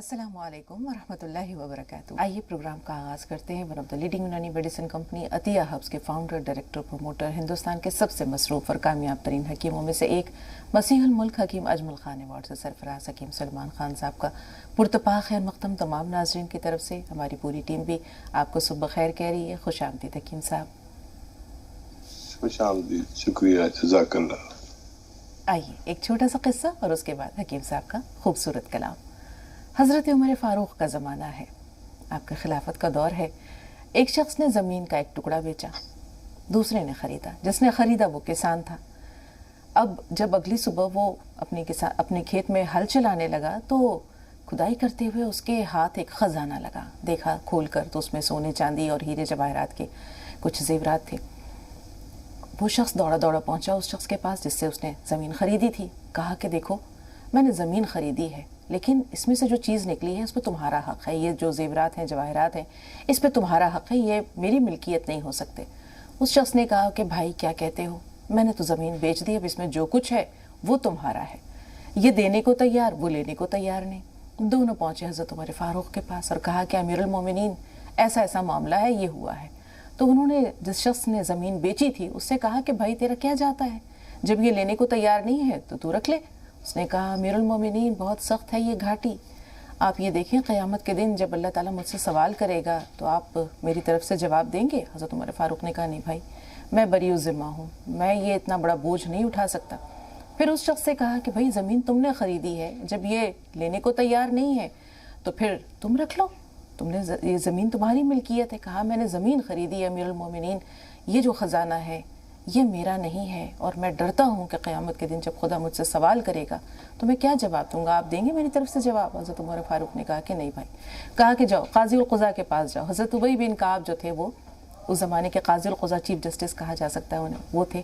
अस्सलामु अलैकुम वरहमतुल्लाहि वबरकातुहू। आइए प्रोग्राम का आगाज़ करते हैं। वन ऑफ द लीडिंग यूनानी मेडिसिन कंपनी अतिया हब्स के फाउंडर, डायरेक्टर, प्रमोटर, हिंदुस्तान के सबसे मसरूफ़ और कामयाब तरीन हकीमों में से एक, मसीहुल मुल्क हकीम अजमल खान अवार्ड से सरफराज हकीम सलमान खान साहब का पुरतपा खैर मक़दम तमाम नाज़रीन की तरफ से हमारी पूरी टीम भी आपको सुबह खैर कह रही है। खुश आमदीद हकीम साहब। खुश आमदीद, शुक्रिया, जज़ाकल्लाह। आइए एक छोटा सा किस्सा और उसके बाद हकीम साहब का खूबसूरत कलाम। हज़रत उमर फ़ारूक का ज़माना है, आपका खिलाफत का दौर है। एक शख्स ने ज़मीन का एक टुकड़ा बेचा, दूसरे ने ख़रीदा। जिसने ख़रीदा वो किसान था। अब जब अगली सुबह वो अपने खेत में हल चलाने लगा तो खुदाई करते हुए उसके हाथ एक ख़जाना लगा। देखा खोल कर तो उसमें सोने चांदी और हीरे जवाहरात के कुछ ज़ेवरात थे। वो शख्स दौड़ा दौड़ा पहुंचा उस शख्स के पास जिससे उसने ज़मीन ख़रीदी थी। कहा कि देखो, मैंने ज़मीन ख़रीदी है, लेकिन इसमें से जो चीज़ निकली है उस पर तुम्हारा हक़ है। ये जो ज़ेवरात हैं, जवाहरात हैं, इस पर तुम्हारा हक़ है, ये मेरी मिल्कियत नहीं हो सकते। उस शख्स ने कहा कि भाई क्या कहते हो, मैंने तो ज़मीन बेच दी, अब इसमें जो कुछ है वो तुम्हारा है। ये देने को तैयार, वो लेने को तैयार नहीं। दोनों पहुँचे हज़रत उमर फ़ारूक के पास और कहा कि अमीरुल मोमिनीन, ऐसा ऐसा मामला है, ये हुआ है। तो उन्होंने जिस शख्स ने ज़मीन बेची थी उससे कहा कि भाई तेरा क्या जाता है, जब ये लेने को तैयार नहीं है तो तू रख ले। उसने कहा अमीरुल मोमिनीन, बहुत सख्त है ये घाटी। आप ये देखें, क़यामत के दिन जब अल्लाह ताला मुझसे सवाल करेगा तो आप मेरी तरफ से जवाब देंगे। हज़रत उमर फ़ारूक ने कहा नहीं भाई, मैं बरी ज़िम्मा हूँ, मैं ये इतना बड़ा बोझ नहीं उठा सकता। फिर उस शख्स से कहा कि भाई ज़मीन तुमने ख़रीदी है, जब ये लेने को तैयार नहीं है तो फिर तुम रख लो, तुमने ये ज़मीन तुम्हारी मिल्कियत है। कहा मैंने ज़मीन ख़रीदी है अमीरुल मोमिनीन, ये जो ख़जाना है ये मेरा नहीं है और मैं डरता हूँ कि क़यामत के दिन जब खुदा मुझसे सवाल करेगा तो मैं क्या जवाब दूंगा, आप देंगे मेरी तरफ से जवाब। हज़रत उमर फ़ारूक ने कहा कि नहीं भाई। कहा कि जाओ काज़ी उल क़ुज़ा के पास जाओ। हज़रत उबई बिन काब जो थे वो उस ज़माने के काज़ी उल क़ुज़ा, चीफ जस्टिस कहा जा सकता है उन्हें, वो थे।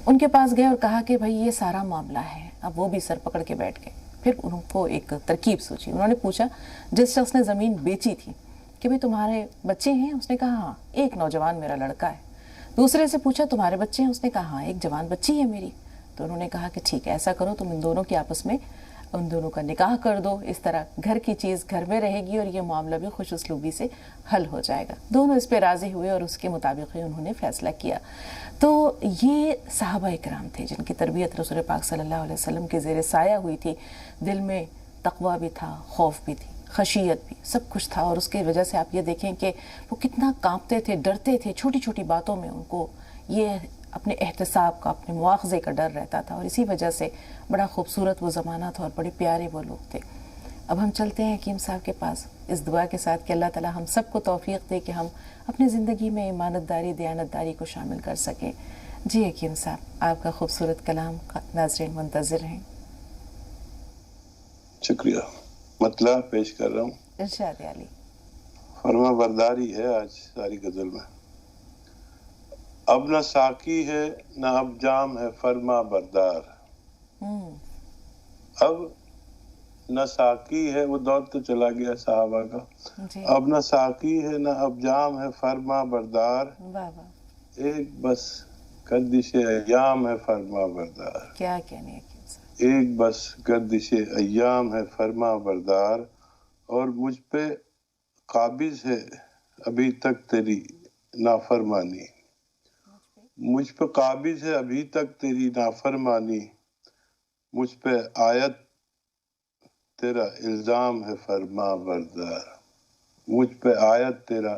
उनके पास गए और कहा कि भाई ये सारा मामला है। अब वो भी सर पकड़ के बैठ गए। फिर उनको एक तरकीब सोची। उन्होंने पूछा जिस शख्स ने ज़मीन बेची थी कि भाई तुम्हारे बच्चे हैं? उसने कहा हाँ, एक नौजवान मेरा लड़का है। दूसरे से पूछा तुम्हारे बच्चे हैं? उसने कहा हाँ, एक जवान बच्ची है मेरी। तो उन्होंने कहा कि ठीक है, ऐसा करो, तुम इन दोनों की आपस में उन दोनों का निकाह कर दो। इस तरह घर की चीज़ घर में रहेगी और ये मामला भी खुश उसलूबी से हल हो जाएगा। दोनों इस पर राज़ी हुए और उसके मुताबिक ही उन्होंने फ़ैसला किया। तो ये सहाबा इकराम थे जिनकी तरबियत रसूल पाक सल्लल्लाहु अलैहि वसल्लम के ज़ेरे साया हुई थी। दिल में तक़वा भी था, खौफ भी थी, खशियत भी, सब कुछ था। और उसकी वजह से आप ये देखें कि वो कितना कांपते थे, डरते थे। छोटी छोटी बातों में उनको ये अपने एहतसाब का, अपने मुआख़ज़े का डर रहता था। और इसी वजह से बड़ा खूबसूरत वो ज़माना था और बड़े प्यारे वो लोग थे। अब हम चलते हैं हकीम साहब के पास इस दुआ के साथ कि अल्लाह ताला हम सबको तौफ़ीक़ दे कि हम अपनी ज़िंदगी में ईमानतदारी, दयानतदारी को शामिल कर सकें। जी हकीम साहब, आपका खूबसूरत कलाम नाज़रीन मुंतज़िर हैं। शुक्रिया। मतलब पेश कर रहा हूँ। इरशाद अली। फरमा बरदारी है आज सारी गजल में। अब न साकी है न अब जाम है फरमा बरदार। अब न साकी है, वो दौर तो चला गया साहबा का। अब न साकी है न अब जाम है फरमा बरदार। एक बस गर्दिशे अय्याम है फरमा बरदार। क्या कहने, एक बस गर्दिशे अय्याम है फरमा बरदार। और मुझ पे काबिज है अभी तक तेरी नाफरमानी। मुझ पे काबिज है अभी तक तेरी नाफरमानी। मुझ पे आयत तेरा इल्जाम है फरमा बरदार। मुझ पे आयत तेरा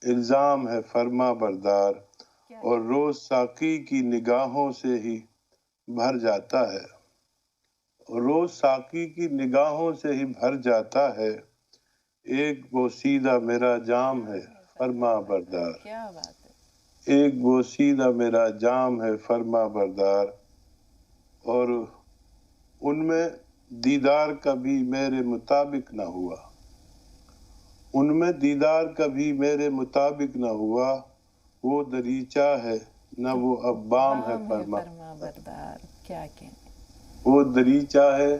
इल्जाम है फरमा बरदार। और रोज साकी की निगाहों से ही भर जाता है। रोज साकी की निगाहों से ही भर जाता है। एक वो सीधा मेरा जाम है फरमा बरदार। क्या बात है। एक वो सीधा मेरा जाम है फरमा बरदार। और उनमें दीदार कभी मेरे मुताबिक ना हुआ। उनमें दीदार कभी मेरे मुताबिक ना हुआ। वो दरीचा है न वो अब बाम है फरमा बरदार। क्या कहने, वो दरीचा है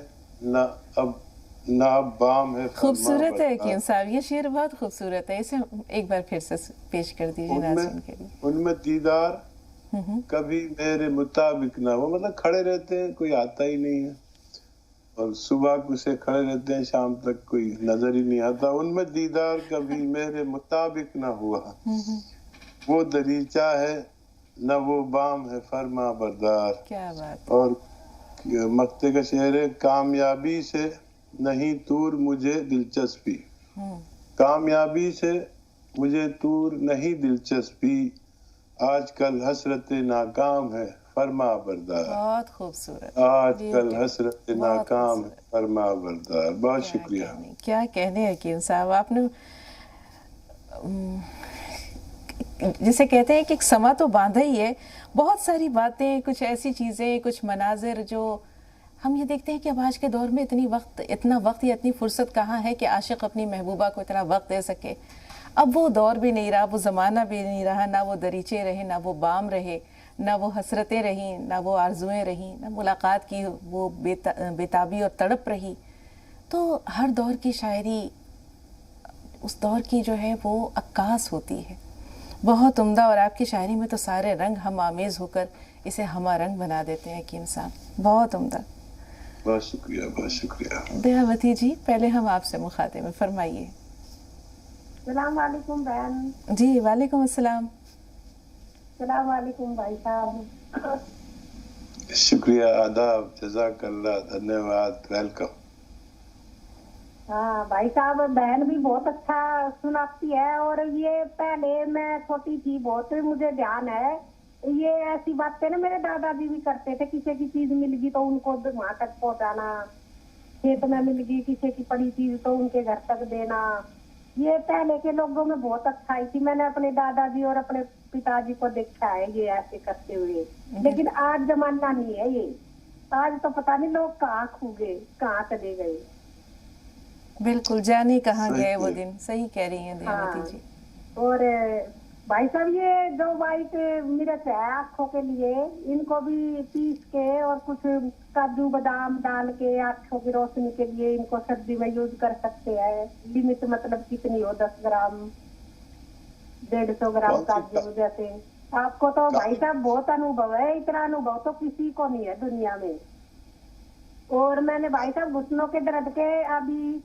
न अब बाम है। खूबसूरत है हकीम साहब, ये शेर बहुत खूबसूरत है। इसे एक बार फिर से पेश कर दीजिए नाज़रीन के लिए। उनमें दीदार कभी मेरे मुताबिक ना हो, मतलब खड़े रहते हैं, कोई आता ही नहीं है। اور صبح کو سے کھڑے رہتے ہیں شام تک کوئی نظر ہی نہیں آتا. ان میں دیدار کبھی میرے مطابق نہ ہوا. وہ دریچہ ہے نہ وہ بام ہے فرما بردار. کیا بات. اور مقطع کا شعر ہے کامیابی سے نہیں طور مجھے دلچسپی. کامیابی سے مجھے طور نہیں دلچسپی. آج کل حسرت ناکام ہے فرما بردار. بہت خوبصورت. آج کل حسرت ناکام ہے فرما بردار. بہت شکریہ. کیا کہنے حکیم صاحب. آپ نے جسے کہتے ہیں کہ ایک سما تو باندھا ہی ہے. بہت ساری باتیں, کچھ ایسی چیزیں, کچھ مناظر جو ہم یہ دیکھتے ہیں کہ اب آج کے دور میں اتنا وقت یا اتنی فرصت کہاں ہے کہ عاشق اپنی محبوبہ کو اتنا وقت دے سکے. اب وہ دور بھی نہیں رہا, وہ زمانہ بھی نہیں رہا, نہ وہ دریچے رہے, نہ وہ بام رہے, نہ وہ حسرتیں رہیں, نہ وہ آرزویں رہیں, نہ ملاقات کی وہ بےتابی اور تڑپ رہی. تو ہر دور کی شاعری اس دور کی جو ہے وہ عکاس ہوتی ہے, بہت عمدہ. اور آپ کی شاعری میں تو سارے رنگ ہم آمیز ہو کر اسے ہما رنگ بنا دیتے ہیں حکیم صاحب. بہت عمدہ. بہت شکریہ. بہت شکریہ. دیاوتی جی, پہلے ہم آپ سے مخاطب ہیں, فرمائیے. السلام علیکم بہن. جی وعلیکم السلام. السلام علیکم بھائی صاحب. شکریہ. آداب. جزاک اللہ. دھنیہ واد. ویلکم. ہاں بھائی صاحب, بہن بھی بہت اچھا سناتی ہے. اور یہ پہلے میں چھوٹی تھی بہت مجھے دھیان ہے, یہ ایسی باتیں نا میرے دادا جی بھی کرتے تھے. کسی کی چیز مل گئی تو ان کو وہاں تک پہنچانا, کھیت میں مل گئی کسی کی پڑی چیز تو ان کے گھر تک دینا. یہ پہلے کے لوگوں میں بہت اچھا ہی تھی. میں نے اپنے دادا جی اور اپنے پتا جی کو دیکھا ہے یہ ایسے کرتے ہوئے. لیکن آج زمانہ نہیں ہے یہ. آج تو پتہ نہیں لوگ کہاں کھو گئے, کہاں چلے گئے. بالکل جانے کہاں گئے وہ دن. صحیح کہہ رہی ہیں دیاوتی جی. اور بھائی صاحب یہ جو وائٹ مرچ ہے آنکھوں کے لیے, ان کو بھی پیس کے اور کچھ کاجو بادام ڈال کے آنکھوں کی روشنی کے لیے ان کو سردی میں یوز کر سکتے ہیں. لمٹ مطلب کتنی ہو, 10 گرام 150 گرام کاجو. جیسے آپ کو تو بھائی صاحب بہت انوبھو ہے, اتنا انوبھو تو کسی کو نہیں ہے دنیا میں. اور میں نے بھائی صاحب گھٹنوں کے درد کے ابھی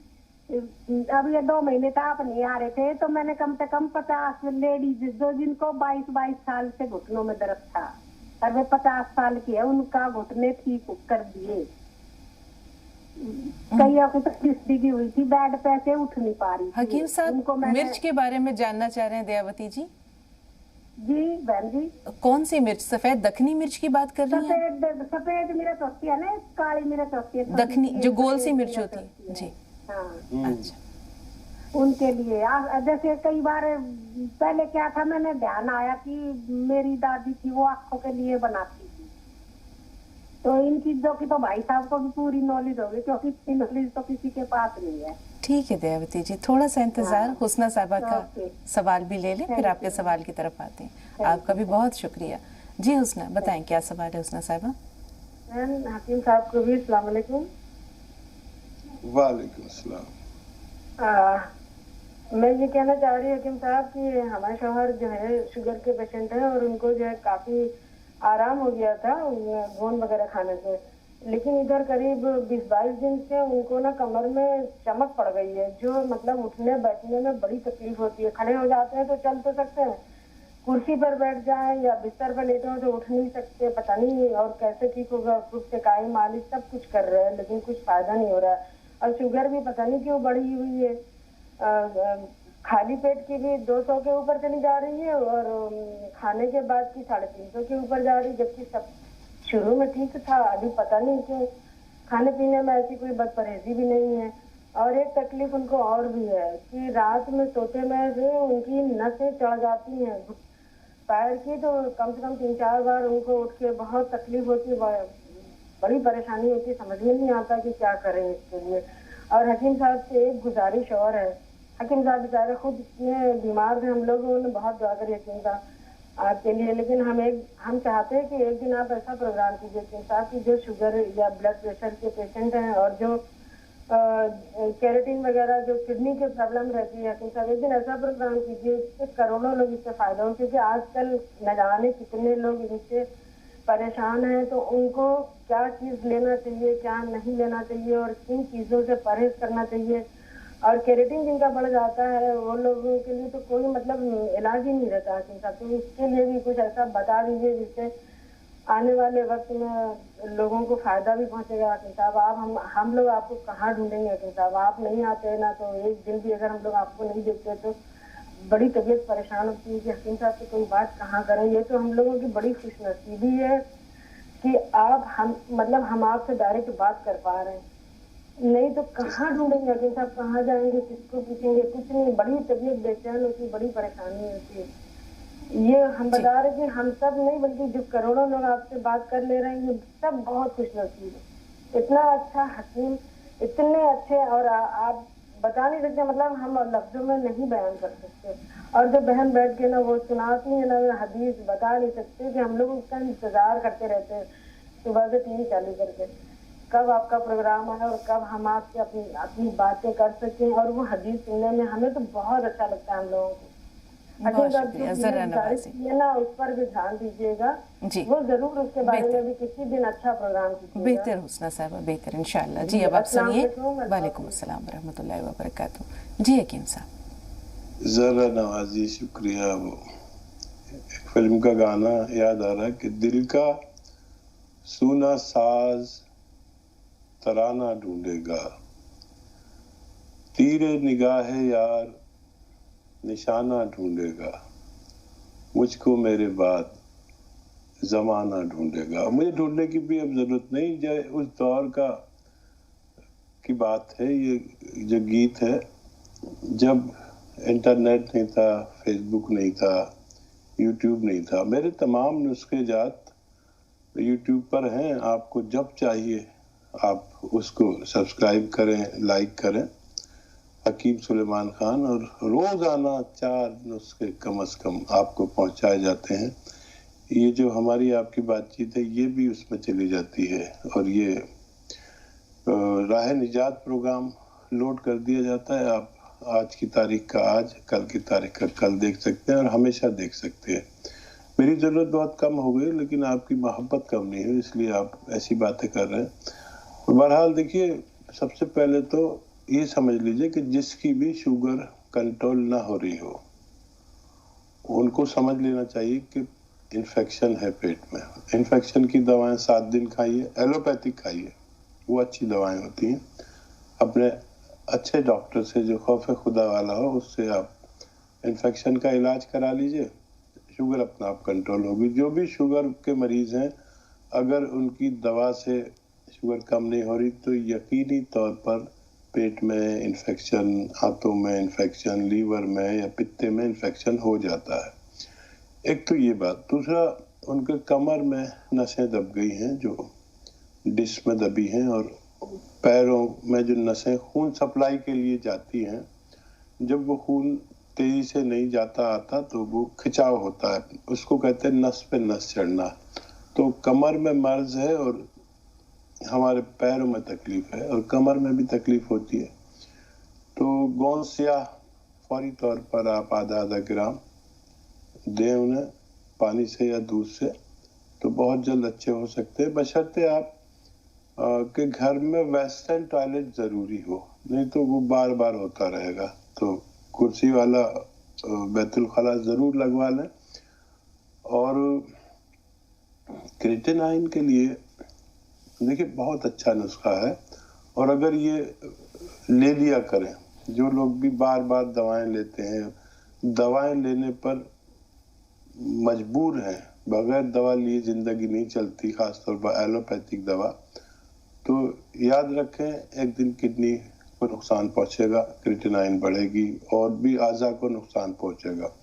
یہ 2 مہینے تک آپ نہیں آ رہے تھے تو میں نے کم سے کم 50 لیڈیز جو جن کو 22 سال سے گھٹنوں میں درد تھا, اور وہ 50 سال کی ہے, ان کا گھٹنے ٹھیک کر دیے. کئی کو تو کشتی کی ہوئی تھی, بیڈ پہ سے اٹھ نہیں پا رہی. حکیم صاحب مرچ کے بارے میں جاننا چاہ رہے ہیں دیاوتی جی. جی بہن جی. کون سی مرچ؟ سفید دکنی مرچ کی بات کر رہی ہیں؟ سفید مرچ ہوتی ہے نا, کالی مرچ ہوتی ہے دکنی, جو گول سی مرچ ہوتی ہے. جی ہاں. اچھا. ان کے لیے جیسے کئی بار پہلے کیا تھا, میں نے دھیان آیا کہ میری دادی تھی وہ آنکھوں کے لیے بناتی تھی, تو ان چیزوں کی تو بھائی صاحب کو بھی پوری نالج ہوگی, کیونکہ اتنی نالج تو کسی کے پاس نہیں ہے. ٹھیک ہے دیاوتی جی, تھوڑا سا انتظار, حسنہ صاحبہ کا سوال بھی لے لیں, پھر آپ کے سوال کی طرف آتے ہیں. آپ کا بھی بہت شکریہ. جی حسنہ بتائیں کیا سوال ہے حسنہ صاحبہ. حکیم صاحب کو بھی السلام علیکم. وعلیکم السلام. میں یہ کہنا چاہ رہی ہوں حکیم صاحب کہ ہمارے شوہر جو ہے شوگر کے پیشنٹ ہیں, اور ان کو جو ہے کافی آرام ہو گیا تھا گون وغیرہ کھانے سے, لیکن ادھر قریب 20-22 دن سے ان کو نا کمر میں چمک پڑ گئی ہے, جو مطلب اٹھنے بیٹھنے میں بڑی تکلیف ہوتی ہے. کھڑے ہو جاتے ہیں تو چل تو سکتے ہیں, کرسی پر بیٹھ جائیں یا بستر پر لیٹے ہو تو اٹھ نہیں سکتے. پتہ نہیں اور کیسے ٹھیک ہوگا. خود سے کائی مالش سب کچھ کر رہے ہیں لیکن کچھ فائدہ نہیں ہو رہا ہے. اور شوگر بھی پتہ نہیں کیوں بڑھی ہوئی ہے, خالی پیٹ کی بھی 200 کے اوپر چلی جا رہی ہے, اور کھانے کے بعد کی 350 کے اوپر جا رہی, جبکہ سب شروع میں ٹھیک تھا. ابھی پتہ نہیں کیوں کھانے پینے میں ایسی کوئی بد پرہیزی بھی نہیں ہے. اور ایک تکلیف ان کو اور بھی ہے کہ رات میں سوتے میں سے ان کی نسیں چڑھ جاتی ہیں پیر کی, تو کم سے کم 3-4 بار ان کو اٹھ کے بہت تکلیف ہوتی ہے, بڑی پریشانی ہوتی ہے. سمجھ میں نہیں آتا کہ کیا کریں اس کے لیے. اور حکیم صاحب سے ایک گزارش اور ہے, حکیم صاحب بیچارے خود اتنے بیمار تھے, ہم لوگوں نے بہت دعا کری حکیم صاحب آپ کے لیے, لیکن ہم چاہتے ہیں کہ ایک دن آپ ایسا پروگرام کیجیے حکیم صاحب کہ جو شوگر یا بلڈ پریشر کے پیشنٹ ہیں اور جو کیریٹین وغیرہ جو کڈنی کے پرابلم رہتی ہے, حکیم صاحب ایک دن ایسا پروگرام کیجیے جس سے کروڑوں لوگ اس سے فائدہ ہو, کیونکہ آج کل نہ جانے کتنے لوگ ان سے परेशान हैं तो उनको क्या चीज लेना चाहिए, क्या नहीं लेना चाहिए और किन चीजों से परहेज करना चाहिए। और केरेटिन जिनका बढ़ जाता है वो लोगों के लिए तो कोई मतलब इलाज ही नहीं रहता हाकिम साहब, तो इसके लिए भी कुछ ऐसा बता दीजिए जिससे आने वाले वक्त में लोगों को फायदा भी पहुंचेगा। हाकिम साहब आप हम लोग आपको कहाँ ढूंढेंगे हाकिम साहब, आप नहीं आते ना, तो एक दिन भी अगर हम लोग आपको नहीं देखते तो बड़ी तबीयत परेशान होती है कि हकीम साहब से कोई बात कहाँ करें। ये तो हम लोगों की बड़ी खुशनसीबी है कि हम आपसे डायरेक्ट बात कर पा रहे हैं, नहीं तो कहाँ ढूंढेंगे हकीम साहब, कहाँ जाएंगे, किसको पूछेंगे, कुछ नहीं। बड़ी तबीयत बेचैन होती है, बड़ी परेशानी होती है। ये हम बता रहे कि हम सब नहीं बल्कि जो करोड़ों लोग आपसे बात कर ले रहे हैं ये सब बहुत खुशनसीब है। इतना अच्छा हकीम, इतने अच्छे, और आप बता नहीं सकते, मतलब हम लफ्जों में नहीं बयान कर सकते। और जो बहन बैठ के ना वो सुनाती है ना हदीस, बता नहीं सकते कि हम लोग उसका इंतजार करते रहते हैं सुबह से टीवी चालू करके, कब आपका प्रोग्राम है और कब हम आपसे अपनी बातें कर सकें। और वो हदीस सुनने में हमें तो बहुत अच्छा लगता है हम लोगों को। बहुत शुक्रिया, जरा नवाजी ना उस पर भी ध्यान दीजिएगा जी, वो जरूर उसके बारे में भी किसी दिन अच्छा प्रोग्राम कीजिएगा। बेहतर हुस्ना साहब, बेहतर इंशाल्लाह। जी अब आप सुनिए। वालेकुम अस्सलाम रहमतुल्लाहि व बरकातहू। जी हकीम साहब। जरा नवाजी शुक्रिया। वो एक फिल्म का गाना याद आ रहा है कि दिल का सूना साज तराना ढूंढेगा, तीरे निगाह यार निशाना ढूंढेगा, मुझको मेरे बाद जमाना ढूंढेगा। मुझे ढूंढने की भी अब जरूरत नहीं, जो उस दौर का की बात है। ये जो गीत है, जब इंटरनेट नहीं था, फेसबुक नहीं था, यूट्यूब नहीं था, मेरे तमाम नुस्खे जात यूट्यूब पर हैं। आपको जब चाहिए आप उसको सब्सक्राइब करें, लाइक करें, हकीम सुलेमान खान, और रोजाना 4 नुस्खे कम से कम आपको पहुंचाए जाते हैं। ये जो हमारी आपकी बातचीत है ये भी उसमें चली जाती है, और ये राह निजात प्रोग्राम लोड कर दिया जाता है। आप आज की तारीख का आज, कल की तारीख का कल देख सकते हैं और हमेशा देख सकते हैं। मेरी ज़रूरत बहुत कम हो गई, लेकिन आपकी मोहब्बत कम नहीं है, इसलिए आप ऐसी बातें कर रहे हैं। बहरहाल देखिए, सबसे पहले तो ये समझ लीजिए कि जिसकी भी शुगर कंट्रोल ना हो रही हो उनको समझ लेना चाहिए कि इन्फेक्शन है पेट में। इन्फेक्शन की दवाएं 7 दिन खाइए, एलोपैथिक खाइए, वो अच्छी दवाएं होती हैं। अपने अच्छे डॉक्टर से जो खौफ खुदा वाला हो उससे आप इन्फेक्शन का इलाज करा लीजिए, शुगर अपना आप कंट्रोल होगी। जो भी शुगर के मरीज हैं, अगर उनकी दवा से शुगर कम नहीं हो रही तो यकीनी तौर पर पेट में इन्फेक्शन, हाथों में इन्फेक्शन, लीवर में या पित्ते में इन्फेक्शन हो जाता है। एक तो ये बात। दूसरा, उनके कमर में नसें दब गई हैं जो डिस्क में दबी हैं, और पैरों में जो नसें खून सप्लाई के लिए जाती हैं, जब वो खून तेजी से नहीं जाता आता तो वो खिंचाव होता है, उसको कहते हैं नस पे नस चढ़ना। तो कमर में मर्ज है और हमारे पैरों में तकलीफ है और कमर में भी तकलीफ होती है। तो गोंद स्याह फौरी तौर पर आप आधा ग्राम दें उन्हें, पानी से या दूध से, तो बहुत जल्द अच्छे हो सकते हैं, बशर्ते आप के घर में वेस्टर्न टॉयलेट जरूरी हो, नहीं तो वो बार बार होता रहेगा। तो कुर्सी वाला बैतुल खला जरूर लगवा लें। और क्रिएटिनाइन के लिए देखिए बहुत अच्छा नुस्खा है, और अगर ये ले लिया करें, जो लोग भी बार बार दवाएं लेते हैं, दवाएं लेने पर मजबूर हैं, बगैर दवा लिए जिंदगी नहीं चलती, खासतौर पर एलोपैथिक दवा, तो याद रखें एक दिन किडनी को नुकसान पहुंचेगा, क्रिएटिनाइन बढ़ेगी और भी आज़ा को नुकसान पहुंचेगा।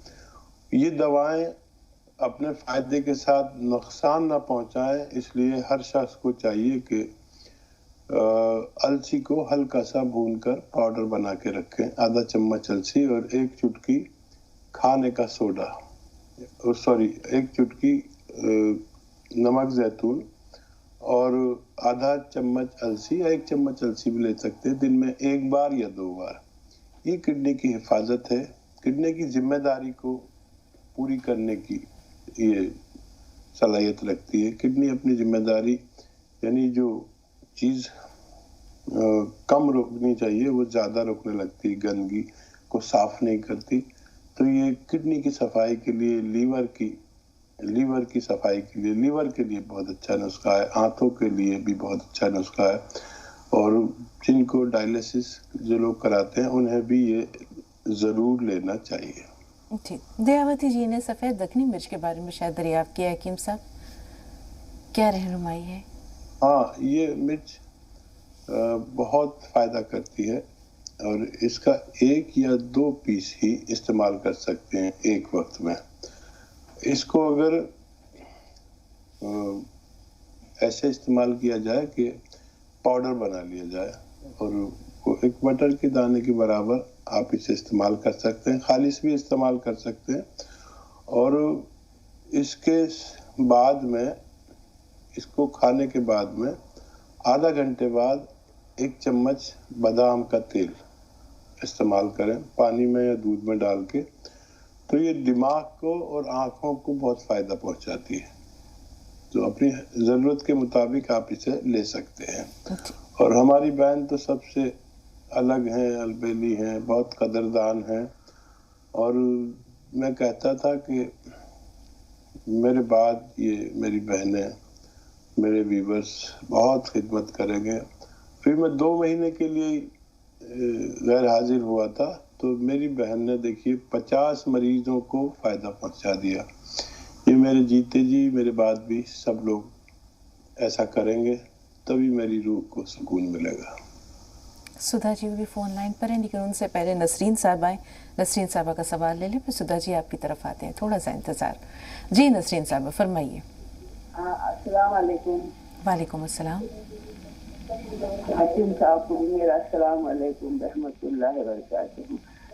ये दवाएं अपने फायदे के साथ नुकसान ना पहुंचाएं, इसलिए हर शख्स को चाहिए कि अलसी को हल्का सा भूनकर पाउडर बना के रखें, आधा चम्मच अलसी और 1 चुटकी खाने का सोडा, सॉरी 1 चुटकी नमक जैतून और आधा चम्मच अलसी या 1 चम्मच अलसी भी ले सकते हैं, दिन में 1 बार या 2 बार। ये किडनी की हिफाजत है, किडनी की जिम्मेदारी को पूरी करने की ये صلاحیت رکھتی ہے. کڈنی اپنی ذمہ داری یعنی جو چیز کم روکنی چاہیے وہ زیادہ روکنے لگتی ہے, گندگی کو صاف نہیں کرتی. تو یہ کڈنی کی صفائی کے لیے, لیور کی صفائی کے لیے, لیور کے لیے بہت اچھا نسخہ ہے. آنتوں کے لیے بھی بہت اچھا نسخہ ہے. اور جن کو ڈائلیسس جو لوگ کراتے ہیں انہیں بھی یہ ضرور لینا چاہیے. جی, دیاوتی جی نے سفید دکنی مرچ کے بارے میں شاید دریافت کیا حکیم صاحب, کیا رہنمائی ہے؟ ہاں, یہ مرچ بہت فائدہ کرتی ہے اور اس کا 1 یا 2 پیس ہی استعمال کر سکتے ہیں ایک وقت میں. اس کو اگر ایسے استعمال کیا جائے کہ پاؤڈر بنا لیا جائے اور ایک مٹر کے دانے کے برابر آپ اسے استعمال کر سکتے ہیں, خالص بھی استعمال کر سکتے ہیں. اور اس کے بعد میں, اس کو کھانے کے بعد میں آدھا گھنٹے بعد 1 چمچ بادام کا تیل استعمال کریں پانی میں یا دودھ میں ڈال کے. تو یہ دماغ کو اور آنکھوں کو بہت فائدہ پہنچاتی ہے. تو اپنی ضرورت کے مطابق آپ اسے لے سکتے ہیں. اور ہماری بہن تو سب سے الگ ہیں, البیلی ہیں, بہت قدردان ہیں. اور میں کہتا تھا کہ میرے بعد یہ میری بہنیں, میرے ویورز بہت خدمت کریں گے. پھر میں 2 مہینے کے لیے غیر حاضر ہوا تھا تو میری بہن نے دیکھیے 50 مریضوں کو فائدہ پہنچا دیا. یہ میرے جیتے جی میرے بعد بھی سب لوگ ایسا کریں گے تبھی میری روح کو سکون ملے گا. سدھا جی بھی فون لائن پر ہیں, لیکن ان سے پہلے نسرین صاحب آئیں. نسرین صاحبہ کا سوال لے لیں, پھر سدھا جی آپ کی طرف آتے ہیں, تھوڑا سا انتظار. جی نسرین صاحبہ فرمائیے. السلام علیکم. وعلیکم السلام. حکیم صاحب کو بھی میرا السلام علیکم رحمۃ اللہ وبرکاتہ.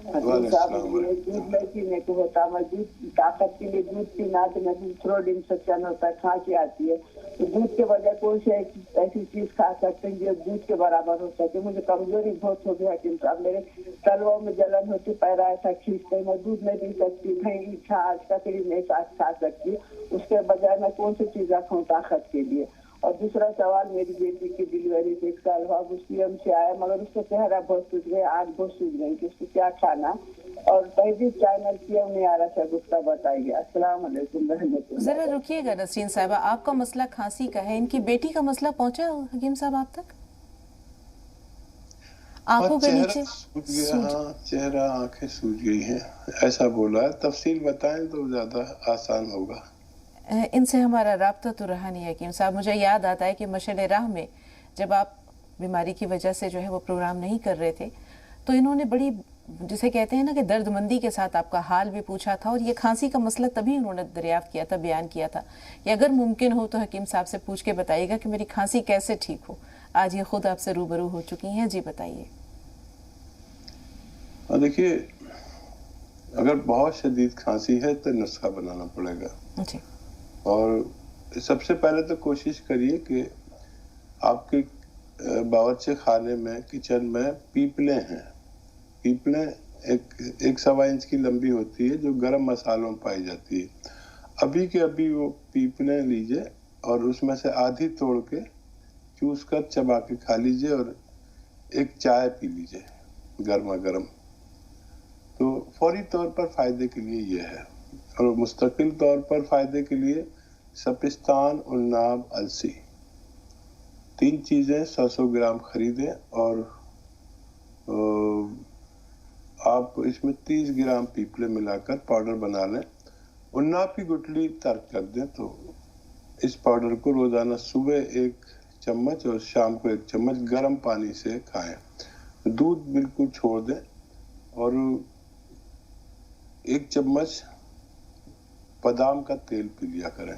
حکیم صاحب مجھے دودھ نہیں پینے کو ہوتا, میں دودھ طاقت کے لیے دودھ پینا تو میں تھروٹ انفیکشن ہوتا ہے, کھانسی آتی ہے. تو دودھ کے وجہ کون سی ایسی چیز کھا سکتے ہیں جو دودھ کے برابر ہو سکے. مجھے کمزوری بہت ہو گئی حکیم صاحب, میرے تلووں میں جلن ہوتی, پیرا ایسا کھینچتے, میں دودھ نہیں پی سکتی, دہی چھاچ ککڑی نہیں کھا سکتی. اس کے بجائے میں کون سی چیز رکھوں طاقت کے لیے. اور دوسرا سوال, میری بیٹی کی ڈلیوری 1 سال ہوا, وہ سی ایم سے آیا مگر اس کا چہرہ بہت سوج گیا, آنکھ بہت سوج گئی کہ اس کو کیا کھانا. اور تہذیب چینل کیا نہیں آ رہا تھا, گفتہ بتائیے. السلام علیکم رحمۃ اللہ. ذرا رکیے گا نسرین صاحبہ, آپ کا مسئلہ کھانسی کا ہے, ان کی بیٹی کا مسئلہ پہنچا حکیم صاحب آپ تک؟ آنکھوں کے نیچے چہرہ, آنکھیں سوج گئی ہیں ایسا بولا ہے. تفصیل بتائیں تو زیادہ آسان ہوگا. ان سے ہمارا رابطہ تو رہا نہیں ہے حکیم صاحب. مجھے یاد آتا ہے کہ مشعل راہ میں جب آپ بیماری کی وجہ سے جو ہے وہ پروگرام نہیں کر رہے تھے تو انہوں نے بڑی, جسے کہتے ہیں نا کہ درد مندی کے ساتھ آپ کا حال بھی پوچھا تھا. اور یہ کھانسی کا مسئلہ تبھی انہوں نے دریافت کیا تھا, بیان کیا تھا کہ اگر ممکن ہو تو حکیم صاحب سے پوچھ کے بتائیے گا کہ میری کھانسی کیسے ٹھیک ہو. آج یہ خود آپ سے روبرو ہو چکی ہیں. جی بتائیے. دیکھیے, اگر بہت شدید کھانسی ہے تو نسخہ بنانا پڑے گا. جی. اور سب سے پہلے تو کوشش کریے کہ آپ کے باورچی خانے میں, کچن میں پیپلیں ہیں. پیپلیں 1.25 انچ کی لمبی ہوتی ہے جو گرم مسالوں میں پائی جاتی ہے. ابھی کے ابھی وہ پیپلیں لیجئے اور اس میں سے آدھی توڑ کے چوس کر چبا کے کھا لیجئے اور 1 چائے پی لیجئے گرما گرم. تو فوری طور پر فائدے کے لیے یہ ہے. اور مستقل طور پر فائدے کے لیے سپستان, الناب, السی, 3 چیزیں 100 گرام خریدیں اور آپ اس میں 30 گرام پیپلے ملا کر پاؤڈر بنا لیں. الناب کی گٹلی ترک کر دیں. تو اس پاؤڈر کو روزانہ صبح 1 چمچ اور شام کو 1 چمچ گرم پانی سے کھائیں. دودھ بالکل چھوڑ دیں اور 1 چمچ بادام کا تیل پی لیا کریں,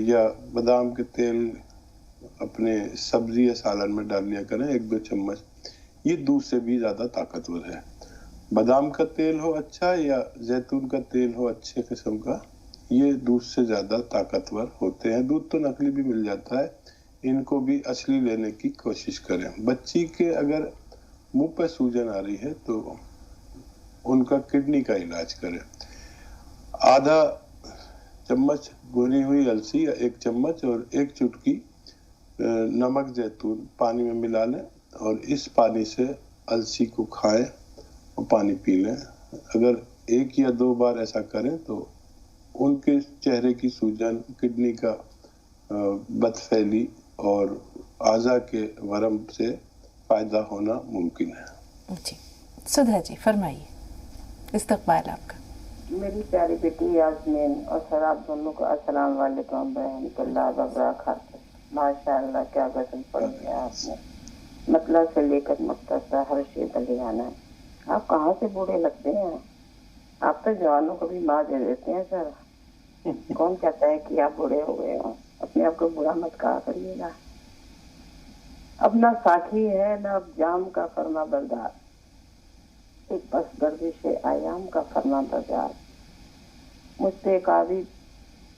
یا بادام کے تیل اپنے سبزی یا سالن میں ڈال لیا کریں 1-2 چمچ. یہ دودھ سے بھی زیادہ طاقتور ہے. بادام کا تیل ہو اچھا یا زیتون کا تیل ہو اچھے قسم کا, یہ دودھ سے زیادہ طاقتور ہوتے ہیں. دودھ تو نقلی بھی مل جاتا ہے, ان کو بھی اصلی لینے کی کوشش کریں. بچی کے اگر منہ پہ سوجن آ رہی ہے تو ان کا کڈنی کا علاج کریں. آدھا चम्मच भुनी हुई अलसी या 1 चम्मच और 1 चुटकी नमक जैतून पानी में मिला लें और इस पानी से अलसी को खाएं और पानी पी लें। अगर 1 या 2 बार ऐसा करें तो उनके चेहरे की सूजन, किडनी का बदफैली और आज़ा के वरम से फायदा होना मुमकिन है। जी सुधा जी फरमाइए, इस्तकबाल आपका। मेरी प्यारी बेटी यास्मीन और सर आप दोनों को अस्सलाम वालेकुम रहमतुल्लाह व बरकातहू। माशाअल्लाह क्या गजल पढ़ी है आपने, मतलब से लेकर मुख्तसर हर शे बलियाना है। आप कहाँ से बूढ़े लगते हैं, आप तो जवानों को भी मार दे देते हैं सर। कौन कहता है कि आप बूढ़े हो गए हो, अपने आप को बुरा मत कहा करिएगा। अब ना साखी है ना अब जाम का फरमा बरदार, एक बस गर्दिश आयाम का फरमा बरदार। मुझसे काबिज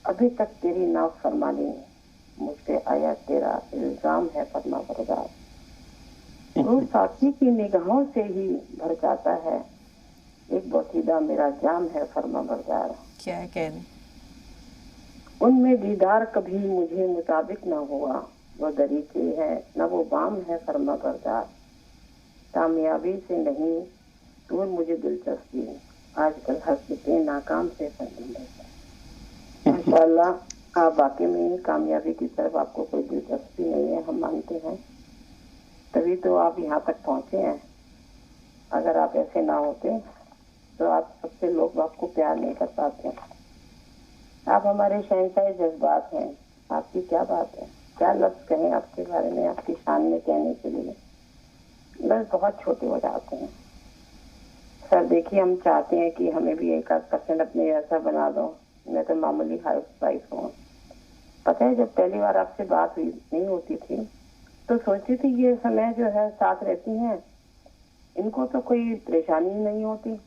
अभी तक तेरी नाफरमानी, मुझसे आया तेरा इल्जाम है फरमा बरदार। वो साथी की निगाहों से ही भर जाता है, एक बोतीदा मेरा जाम है फरमा बरदार। क्या कहने, उनमें दीदार कभी मुझे मुताबिक न हुआ, वो दरीचे है न वो बाम है फरमा बरदार। कामयाबी से नहीं तो मुझे दिलचस्पी, आजकल हंसते नाकाम से माशाअल्लाह आप वाकई में कामयाबी की तरफ आपको कोई दिलचस्पी नहीं है, हम मानते हैं, तभी तो आप यहाँ तक पहुँचे हैं। अगर आप ऐसे ना होते तो आप सबसे लोग आपको प्यार नहीं कर पाते। आप हमारे शहंशाह जज्बात हैं, आपकी क्या बात है, क्या लफ्ज कहें आपके बारे में, आपकी शान में कहने के लिए बस बहुत छोटे हो जाते हैं। सर देखिए हम चाहते हैं कि हमें भी 1% अपने ऐसा बना दो, मैं तो मामूली हाउस वाइफ हूँ। पता है जब पहली बार आपसे बात हुई नहीं होती थी तो सोचती थी ये समय जो है साथ रहती हैं, इनको तो कोई परेशानी नहीं होती,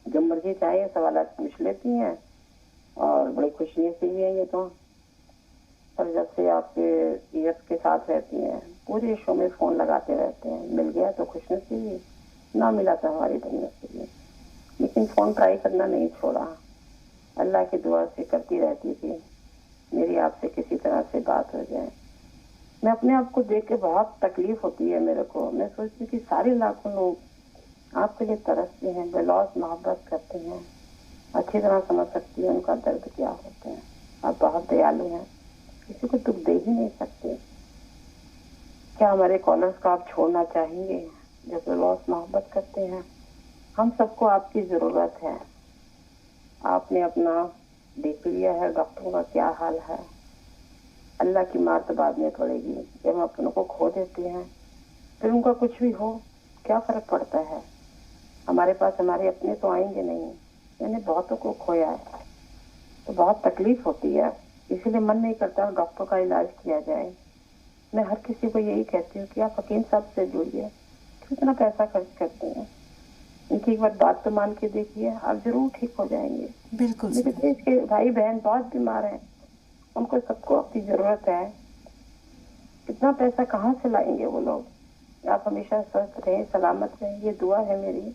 जब मर्जी चाहे सवालात पूछ लेती हैं और बड़ी खुशी से ही है ये तो। पर जब से आपके ईएफ के साथ रहती हैं पूरे शो में फोन लगाते रहते हैं, मिल गया तो खुशनसीबी, ना मिला तो हमारी बदनसीबी, लेकिन फोन ट्राई करना नहीं छोड़ा। अल्लाह की दुआ से करती रहती थी मेरी आपसे किसी तरह से बात हो जाए। मैं अपने आप को देख के बहुत तकलीफ होती है मेरे को, मैं सोचती हूँ कि सारे लाखों लोग आपके लिए तरसते हैं, बेलौस मोहब्बत करते हैं, अच्छी तरह समझ सकती है उनका दर्द क्या होता है। आप बहुत दयालु हैं, किसी को दुख दे ही नहीं सकते। क्या हमारे कॉलर्स को आप छोड़ना चाहेंगे जो बेलौस मोहब्बत करते हैं? हम सबको आपकी जरूरत है। आपने अपना देख लिया है डॉक्टरों का क्या हाल है, अल्लाह की मार तो बाद में पड़ेगी। जब हम अपनों को खो देते हैं फिर उनका कुछ भी हो क्या फर्क पड़ता है, हमारे पास हमारे अपने तो आएंगे नहीं। मैंने बहुतों को खोया है तो बहुत तकलीफ होती है, इसीलिए मन नहीं करता डॉक्टर का इलाज किया जाए। मैं हर किसी को यही कहती हूँ कि आप हकीम साहब से जुड़िए, कितना पैसा खर्च करते हैं, इनकी एक बार बात तो मान के देखिए, आप जरूर ठीक हो जाएंगे। बिल्कुल मेरे देश के भाई बहन बहुत बीमार हैं, उनको सबको आपकी जरूरत है, कितना पैसा कहाँ से लाएंगे वो लोग। आप हमेशा स्वस्थ रहें, सलामत रहें, ये दुआ है मेरी।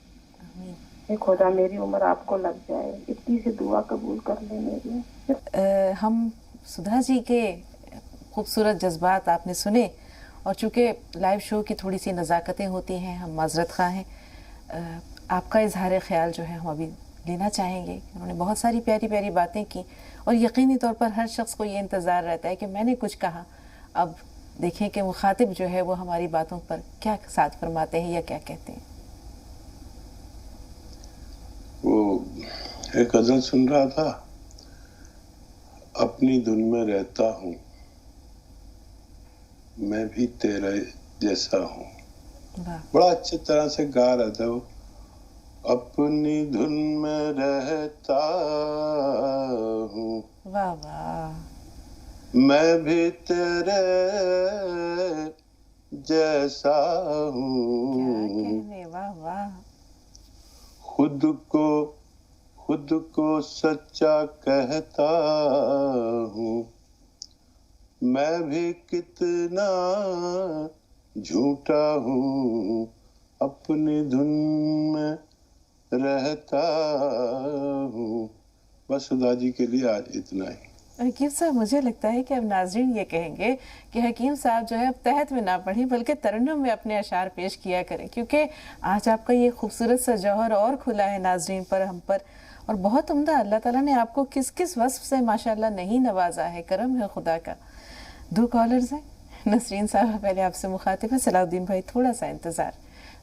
ये खुदा मेरी उम्र आपको लग जाए, इतनी सी दुआ कबूल कर ले मेरी। हम सुधा जी के खूबसूरत जज्बात आपने सुने और चूँकि लाइव शो की थोड़ी सी नज़ाकतें होती हैं, हम माजरत खा हैं, आपका इजहार ख्याल जो है हम अभी लेना चाहेंगे। उन्होंने बहुत सारी प्यारी प्यारी बातें की और यकीनी तौर पर हर शख्स को ये इंतज़ार रहता है कि मैंने कुछ कहा, अब देखें कि मुखातिब जो है वो हमारी बातों पर क्या साथ फरमाते हैं या क्या कहते हैं। वो एक गजल सुन रहा था, अपनी धुन में रहता हूँ मैं भी तेरा जैसा हूँ। बड़ा अच्छी तरह से गा रहा था वो। अपनी धुन में रहता हूँ, वाह वाह, मैं भी तेरे जैसा हूँ। क्या कहने, वाह वाह। खुद को सच्चा कहता हूँ, मैं भी कितना झूठा हूँ। अपनी धुन में रहता हूँ, बस खुदा जी के लिए आज इतना ही। हकीम साहब, मुझे लगता है कि अब नाजरीन ये कहेंगे कि हकीम साहब जो है अब तहत में ना पढ़ी बल्कि तरन्नुम में अपने अशार पेश किया करें, क्योंकि आज आपका ये खूबसूरत सा जौहर और खुला है नाजरीन पर, हम पर, और बहुत उम्दा। अल्लाह ताला ने आपको किस किस वस्फ से माशाल्लाह नहीं नवाजा है, करम है खुदा का। 2 कॉलर्स हैं। नसरीन साहब पहले आपसे मुखातिब है, सलाउद्दीन भाई थोड़ा सा इंतजार।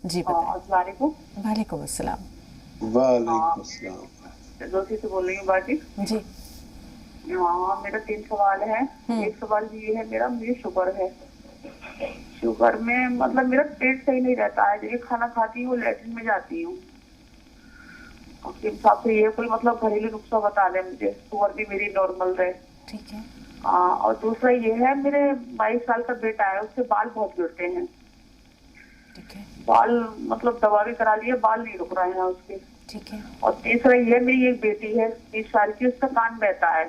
जी बताएं। अस्सलाम वालेकुम। वालेकुम अस्सलाम। वालेकुम अस्सलाम। दोस्ती से बोल रही हूँ बाजी। जी हाँ, मेरा 3 सवाल है। एक सवाल ये है मेरा, मुझे शुगर है। शुगर में मतलब मेरा पेट सही नहीं रहता है, जब ये खाना खाती हूँ लैट्रिन में जाती हूँ। उसके हिसाब से ये कोई मतलब घरेलू नुस्खा बता दे मुझे, शुगर भी मेरी नॉर्मल रहे। ठीक है। और दूसरा ये है, मेरे 22 साल का बेटा है, उसके बाल बहुत गिरते हैं। ठीक है। बाल मतलब दवा भी करा लिए, बाल नहीं रुक रहे हैं उसके। ठीक है। और तीसरा ये, मेरी एक बेटी है 20 साल की, उसका कान बहता है।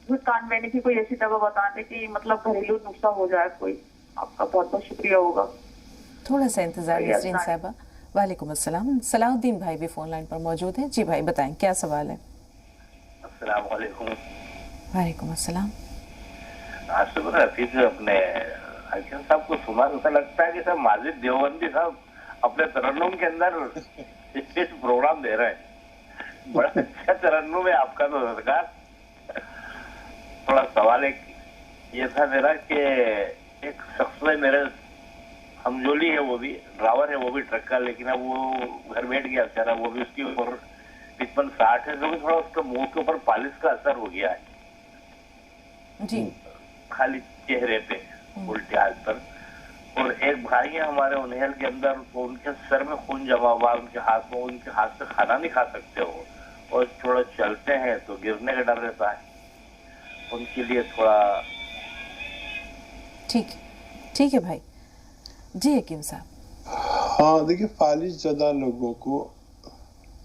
उस कान बहने की कोई ऐसी दवा बता दे कि मतलब घरेलू नुस्खा हो जाए कोई। आपका बहुत बहुत शुक्रिया होगा। थोड़ा सा इंतजार नसरीन साहबा। वालेकुम अस्सलाम। सलाउद्दीन भाई भी फोन लाइन पर मौजूद हैं। जी भाई बताएं क्या सवाल है। अस्सलाम वालेकुम। वालेकुम अस्सलाम। आज सुबह हफीज अपने हकीम साहब को सुना ऐसा लगता है कि सब माजिद देवबंदी साहब अपने तरन्नुम के अंदर स्टेज प्रोग्राम दे रहे हैं। बड़ा अच्छा तरन्नुम है आपका तो सरकार। थोड़ा सवाल एक ये था मेरा कि एक शख्स में मेरे हमजोली है, वो भी ड्राइवर है, वो भी ट्रक का, लेकिन अब वो घर बैठ गया बेचारा, वो भी उसकी उम्र 55-60 है, जो भी थोड़ा उसका मुंह के ऊपर पालिश का असर हो गया है जी, खाली चेहरे पे, उल्टे हाथ पर। और एक भाई है हमारे उन्हेल के अंदर, तो उनके सर में खून जमा हुआ, उनके हाथ से खाना नहीं खा सकते हो, और थोड़ा चलते हैं तो गिरने का डर रहता है। उनके लिए थोड़ा ठीक है भाई। जी हकीम साहब। हाँ देखिए, फालिज ज़्यादा लोगों को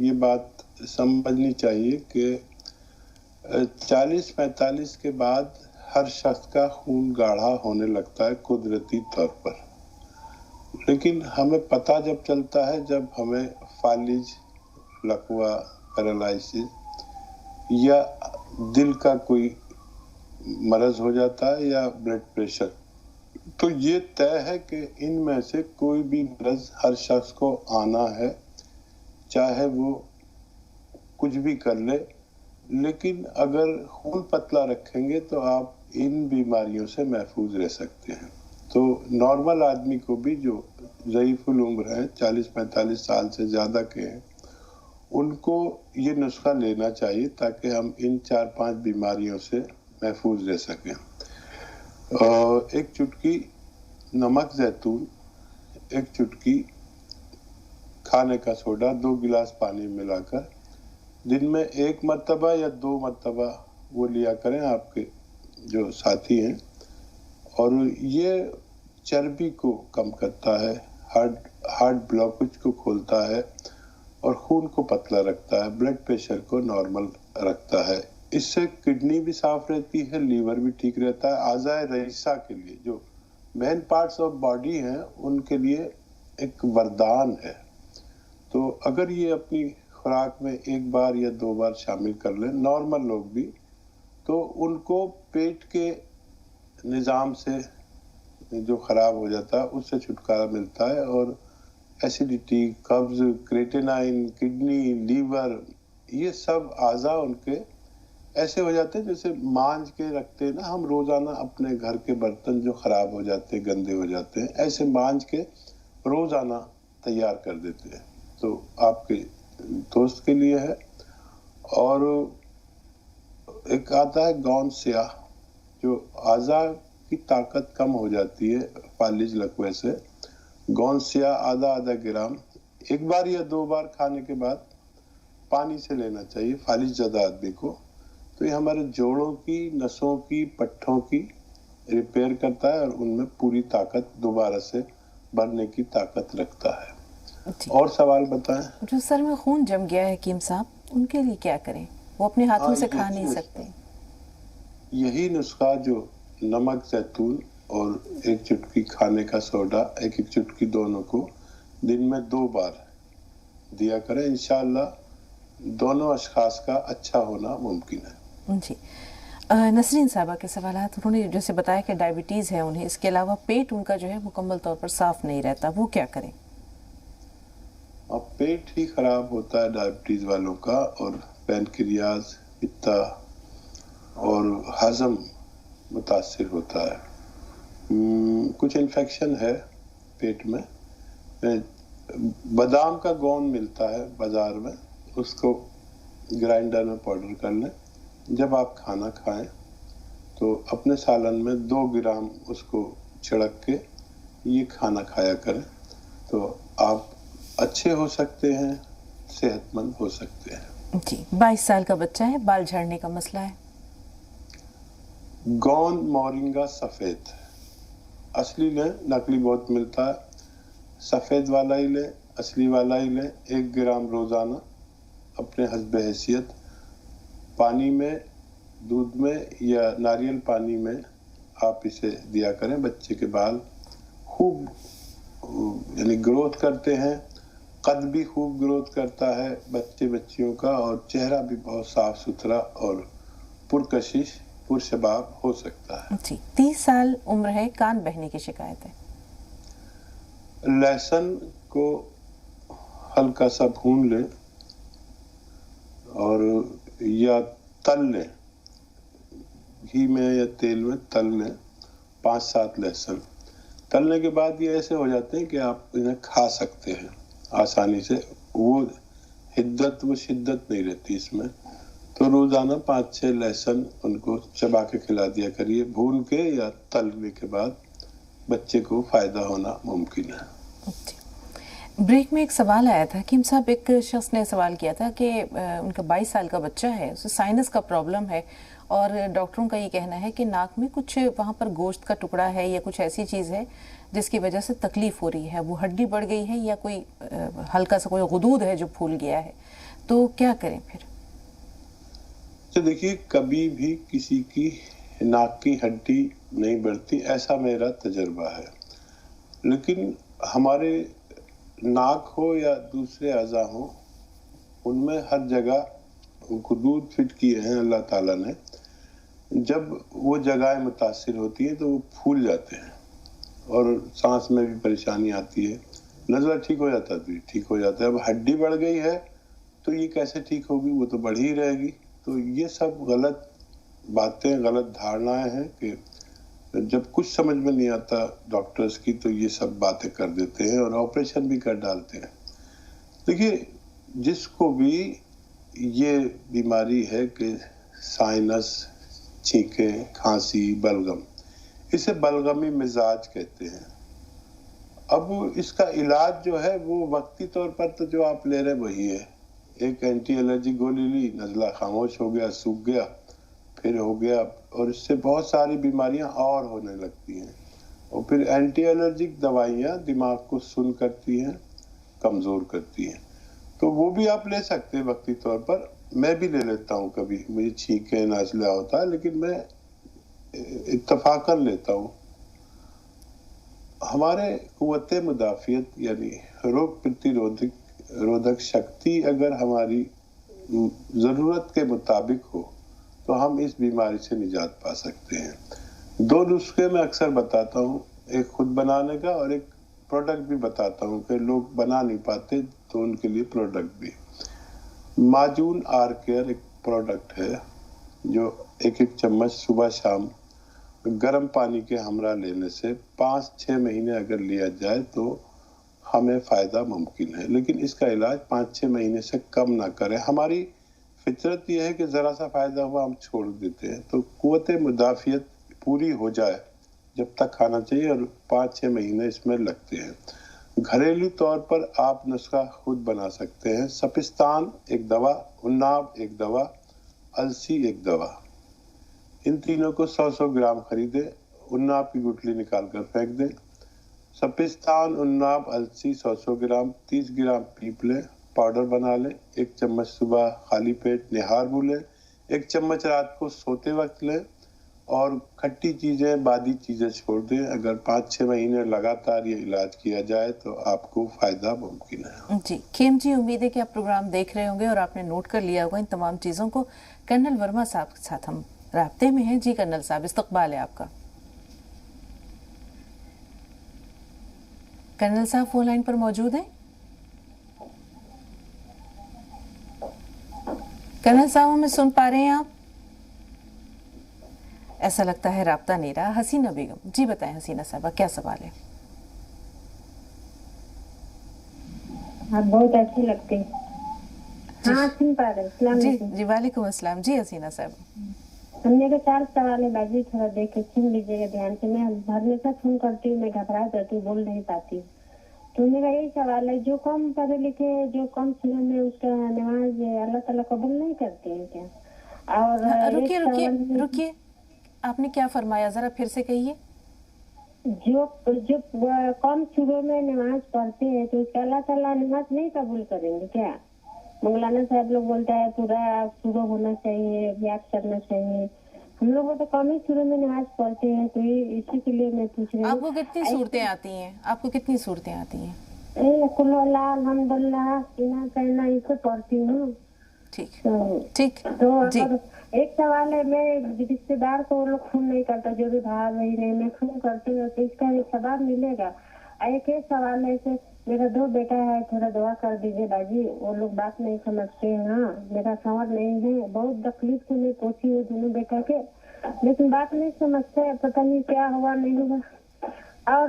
ये बात समझनी चाहिए कि 40-45 के बाद हर शख्स का खून गाढ़ा होने लगता है कुदरती तौर पर, लेकिन हमें पता जब चलता है जब हमें फालिज, लकवा, पैरालिसिस या दिल का कोई मरज हो जाता है या ब्लड प्रेशर। तो ये तय है कि इनमें से कोई भी मरज हर शख्स को आना है, चाहे वो कुछ भी कर ले। लेकिन अगर खून पतला रखेंगे तो आप इन बीमारियों से महफूज रह सकते हैं। तो नॉर्मल आदमी को भी जो ज़ईफुल उम्र है, 40-45 साल से ज़्यादा के हैं, उनको ये नुस्खा लेना चाहिए ताकि हम इन 4-5 बीमारियों से महफूज रह सकें। एक चुटकी नमक जैतून, एक चुटकी खाने का सोडा, 2 गिलास पानी मिलाकर दिन में 1 मरतबा या 2 मरतबा वो लिया करें आपके जो साथी हैं। और ये चर्बी को कम करता है, हार्ट ब्लॉकेज को खोलता है और खून को पतला रखता है, ब्लड प्रेशर को नॉर्मल रखता है। इससे किडनी भी साफ रहती है, लीवर भी ठीक रहता है। आज़ाए रईसा के लिए, जो मेन पार्ट्स ऑफ बॉडी हैं, उनके लिए एक वरदान है। तो अगर ये अपनी खुराक में 1 बार या 2 बार शामिल कर लें नॉर्मल लोग भी, तो उनको पेट के निज़ाम से जो ख़राब हो जाता है उससे छुटकारा मिलता है। और एसिडिटी, कब्ज़, क्रेटिनाइन, किडनी, लीवर, ये सब आज़ा उनके ऐसे हो जाते हैं जैसे मांझ के रखते हैं ना हम रोज़ाना अपने घर के बर्तन जो ख़राब हो जाते हैं, गंदे हो जाते हैं, ऐसे मांझ के रोज़ाना तैयार कर देते हैं। तो आपके दोस्त के लिए है। और एक आता है गौन स्याह, जो आज़ा की ताकत कम हो जाती है फालिज लकवे से। गौन स्याह आधा ग्राम 1 बार या 2 बार खाने के बाद पानी से लेना चाहिए फालिज ज़्यादा आदमी को। तो ये हमारे जोड़ों की, नसों की, पट्ठों की रिपेयर करता है और उनमें पूरी ताकत दोबारा से भरने की ताकत रखता है। और सवाल बताएं। जो सर में खून जम गया है हकीम साहब, उनके लिए क्या करें? वो अपने हाथों से खा नहीं सकते। यही नुस्खा जो नमक जैतून और 1 चुटकी खाने का सोडा, 1 चुटकी दोनों को दिन में 2 बार दिया करें। इंशाअल्लाह दोनों अशखास का अच्छा होना मुमकिन है। जी, नसरीन साहबा के सवालात, उन्होंने जैसे बताया कि डायबिटीज़ है उन्हें, इसके अलावा पेट उनका जो है मुकम्मल तौर पर साफ़ नहीं रहता, वो क्या करें? अब पेट ही खराब होता है डायबिटीज वालों का, और पैनक्रियाज, पित्ता और हजम मुतासिर होता है। कुछ इन्फेक्शन है पेट में। बादाम का गोंद मिलता है बाजार में, उसको ग्राइंडर में पाउडर कर लें। जब आप खाना खाएं तो अपने सालन में 2 ग्राम उसको छिड़क के ये खाना खाया करें, तो आप अच्छे हो सकते हैं, सेहतमंद हो सकते हैं। जी, 22 साल का बच्चा है, बाल झड़ने का मसला है। गोंद मोरिंगा सफ़ेद असली लें, नकली बहुत मिलता है। सफ़ेद वाला ही लें, असली वाला ही लें। 1 ग्राम रोज़ाना अपने हस्ब हैसियत पानी में, दूध में या नारियल पानी में आप इसे दिया करें। बच्चे के बाल खूब यानी ग्रोथ करते हैं, कद भी खूब ग्रोथ करता है बच्चियों का, और चेहरा भी बहुत साफ सुथरा और पुरकशिश पुरशबाब हो सकता है। जी, 30 साल उम्र है, कान बहने की शिकायत है। लहसुन को हल्का सा भून लें और या तल लें, घी में या तेल में तल लें 5-7 लहसुन। तलने के बाद ये ऐसे हो जाते हैं कि आप इन्हें खा सकते हैं आसानी से। वो हिद्दत, वो शिद्दत नहीं रहती इसमें। तो रोजाना 5-6 लहसुन उनको चबा के खिला दिया करिए, भून के या तलने के बाद। बच्चे को फायदा होना मुमकिन है। ब्रेक में एक सवाल आया था कि साहब, एक शख्स ने सवाल किया था कि उनका 22 साल का बच्चा है, उसे साइनस का प्रॉब्लम है, और डॉक्टरों का ये कहना है कि नाक में कुछ वहाँ पर गोश्त का टुकड़ा है या कुछ ऐसी चीज़ है जिसकी वजह से तकलीफ हो रही है। वो हड्डी बढ़ गई है या कोई हल्का सा कोई गुदूद है जो फूल गया है, तो क्या करें फिर? तो देखिए, कभी भी किसी की नाक की हड्डी नहीं बढ़ती, ऐसा मेरा तजर्बा है। लेकिन हमारे नाक हो या दूसरे अज़ा हो, उनमें हर जगह गुदूद फिट किए हैं अल्लाह ताला ने। जब वो जगह मुतासिर होती है तो वो फूल जाते हैं और सांस में भी परेशानी आती है। नज़र ठीक हो जाता है, ठीक हो जाता है। अब हड्डी बढ़ गई है तो ये कैसे ठीक होगी, वो तो बढ़ ही रहेगी। तो ये सब गलत बातें, गलत धारणाएं हैं कि जब कुछ समझ में नहीं आता डॉक्टर्स की, तो ये सब बातें कर देते हैं और ऑपरेशन भी कर डालते हैं। देखिए, जिसको भी ये बीमारी है कि साइनस, छींके, खांसी, बलगम, इसे बलगमी मिजाज कहते हैं। अब इसका इलाज जो है वो वक्ती तौर पर तो जो आप ले रहे वही है। एक एंटी एलर्जी गोली ली, नज़ला खामोश हो गया, सूख गया, फिर हो गया, और इससे बहुत सारी बीमारियां और होने लगती हैं। और फिर एंटी एलर्जिक दवाइयां दिमाग को सुन्न करती हैं, कमज़ोर करती हैं। तो वो भी आप ले सकते हैं वक्ती तौर पर। मैं भी ले लेता हूँ, कभी मुझे छींके, नज़ला होता है, लेकिन मैं इत्तफाकन लेता हूँ। हमारे कुव्वत मुदाफ़ियत यानी रोग प्रतिरोधक शक्ति अगर हमारी ज़रूरत के मुताबिक हो तो हम इस बीमारी से निजात पा सकते हैं। 2 नुस्खे मैं अक्सर बताता हूँ, एक खुद बनाने का और एक प्रोडक्ट भी बताता हूँ कि लोग बना नहीं पाते तो उनके लिए प्रोडक्ट भी। माजून आर केयर एक प्रोडक्ट है जो 1-1 चम्मच सुबह शाम गर्म पानी के हमरा लेने से 5-6 महीने अगर लिया जाए तो हमें फ़ायदा मुमकिन है। लेकिन इसका इलाज 5-6 महीने से कम ना करें। हमारी फितरत यह है कि ज़रा सा फ़ायदा हुआ हम छोड़ देते हैं। तो कुव्वत मुदाफ़ियत पूरी हो जाए जब तक खाना चाहिए, और 5-6 महीने इसमें लगते हैं। घरेलू तौर पर आप नुस्खा खुद बना सकते हैं। सपिस्तान एक दवा, उन्नाब एक दवा, अलसी एक दवा, इन तीनों को 100-100 ग्राम खरीदें। उन्नाब की गुठली निकाल कर फेंक दें। सपिस्तान, उन्नाब, अलसी 100-100 ग्राम, 30 ग्राम पीप लें, पाउडर बना लें। 1 चम्मच सुबह खाली पेट निहार भूलें। 1 चम्मच रात को सोते वक्त लें اور کھٹی چیزیں بادی چیزیں چھوڑ دیں. اگر 5-6 مہینے لگاتار یہ علاج کیا جائے تو آپ کو فائدہ ممکن ہے. جی کھیم جی، امید ہے کہ آپ پروگرام دیکھ رہے ہوں گے اور آپ نے نوٹ کر لیا ہوگا ان تمام چیزوں کو. کرنل ورما صاحب کے ساتھ ہم رابطے میں ہیں. جی کرنل صاحب، استقبال ہے آپ کا. کرنل صاحب فون لائن پر موجود ہیں؟ کرنل صاحب ہمیں سن پا رہے ہیں آپ؟ ایسا لگتا ہے رابطہ نہیں رہا. حسینہ بیگم، جی بتائیں حسینہ صاحبہ، کیا سوال ہے؟ آپ بہت اچھی لگتے ہیں. ہاں سن پا رہے. السلام جی علیکم. جی وعلیکم السلام. جی حسینہ صاحب. ہم نے 4 سوال ہے باجی، تھوڑا دیکھ کے سن لیجیے گا دھیان سے. میں ہمیشہ فون کرتی ہوں، میں گھبرا جاتی ہوں، بول نہیں پاتی. تو میرا یہی سوال ہے، جو کم پڑھے لکھے، جو کم سنے میں، اس کا نماز اللہ تعالیٰ قبول نہیں کرتے ہیں کیا؟ اور ایک سوال رکیے، آپ نے کیا فرمایا؟ ذرا پھر سے کہیے. جو کم صبح میں نماز پڑھتے ہیں تو اس کا اللہ تعالیٰ نماز نہیں قبول کریں گے کیا؟ مولانا صاحب لوگ بولتا ہے پورا صبح ہونا چاہیے، یاد کرنا چاہیے. ہم لوگ تو کم ہی صبح میں نماز پڑھتے ہیں، تو اسی کے لیے میں پوچھ رہی ہوں. آپ کو کتنی صورتیں آتی ہیں؟ آپ کو کتنی صورتیں آتی ہیں؟ کل اللہ الحمد للہ سینا کرنا اسے پڑھتی ہوں. ٹھیک تو جی. اگر ایک سوال ہے، میں رشتے دار کو وہ لوگ خون نہیں کرتا، جو بھی بھائی بہن ہے، میں خون کرتی ہوں تو اس کا ایک ثواب ملے گا. ایک سوال ہے کہ میرا 2 بیٹا ہے، تھوڑا دعا کر دیجیے باجی. وہ لوگ بات نہیں سمجھتے ہیں. ہاں میرا سمجھ نہیں ہے، بہت تکلیف سے میں پوچھی ہوں دونوں بیٹا کے، لیکن بات نہیں سمجھتے. پتہ نہیں کیا ہوا نہیں ہوا. اور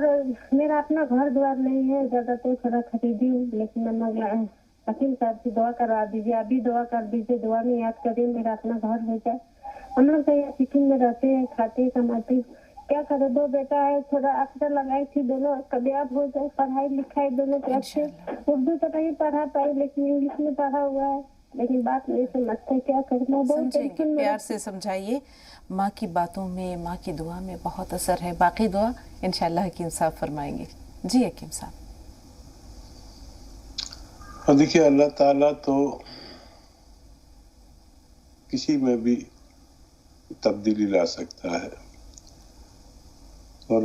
میرا اپنا گھر دوار نہیں ہے زیادہ، تو تھوڑا خریدی ہوں، لیکن حکیم صاحب سے دعا کروا دیجیے. ابھی دعا کر دیجیے، دعا میں یاد کریں میرا اپنا گھر ہو جائے. ہم لوگ تو یہ سکم میں رہتے ہیں، کھاتے کماتے. کیا کرے، 2 بیٹا ہے، تھوڑا اکثر لگائی تھی، دونوں کامیاب ہو جائے. پڑھائی لکھائی دونوں کے اچھے. اردو تو نہیں پڑھا پائی لیکن انگلش میں پڑھا ہوا ہے، لیکن بات نہیں سمجھتے. کیا کرنا، بہت سمجھیں گے، ٹینشن میں. پیار سے سمجھائیے. ماں کی باتوں میں، ماں کی دعا میں بہت اثر ہے. باقی دعا انشاءاللہ حکیم صاحب فرمائیں گے. جی حکیم صاحب. دیکھیے اللہ تعالیٰ تو کسی میں بھی تبدیلی لا سکتا ہے، اور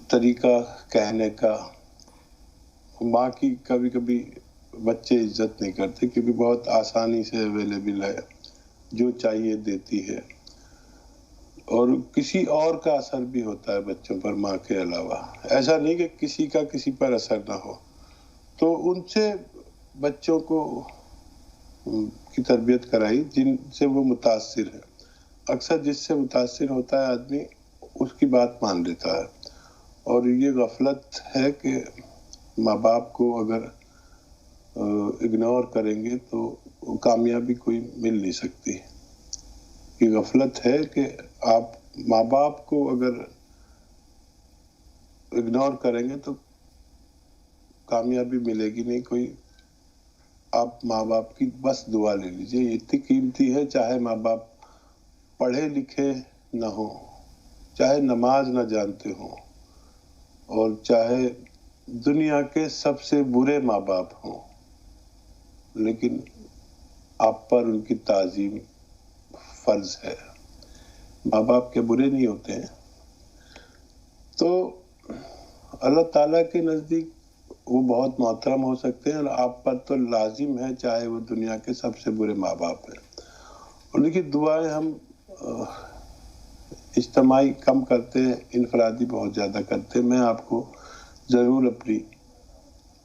طریقہ کہنے کا. ماں کی کبھی کبھی بچے عزت نہیں کرتے کیونکہ بہت آسانی سے اویلیبل ہے، جو چاہیے دیتی ہے. اور کسی اور کا اثر بھی ہوتا ہے بچوں پر ماں کے علاوہ. ایسا نہیں کہ کسی کا کسی پر اثر نہ ہو. تو ان سے بچوں کو کی تربیت کرائی جن سے وہ متاثر ہے. اکثر جس سے متاثر ہوتا ہے آدمی اس کی بات مان لیتا ہے. اور یہ غفلت ہے کہ ماں باپ کو اگر اگنور کریں گے تو کامیابی کوئی مل نہیں سکتی. یہ غفلت ہے کہ آپ ماں باپ کو اگر اگنور کریں گے تو کامیابی ملے گی نہیں کوئی. آپ ماں باپ کی بس دعا لے لیجئے، یہ اتنی قیمتی ہے. چاہے ماں باپ پڑھے لکھے نہ ہوں، چاہے نماز نہ جانتے ہوں، اور چاہے دنیا کے سب سے برے ماں باپ ہوں، لیکن آپ پر ان کی تعظیم فرض ہے. ماں باپ کے برے نہیں ہوتے ہیں. تو اللہ تعالیٰ کے نزدیک وہ بہت محترم ہو سکتے ہیں، اور آپ پر تو لازم ہے چاہے وہ دنیا کے سب سے برے ماں باپ ہیں. اور لیکن دعائیں ہم اجتماعی کم کرتے ہیں، انفرادی بہت زیادہ کرتے ہیں. میں آپ کو ضرور اپنی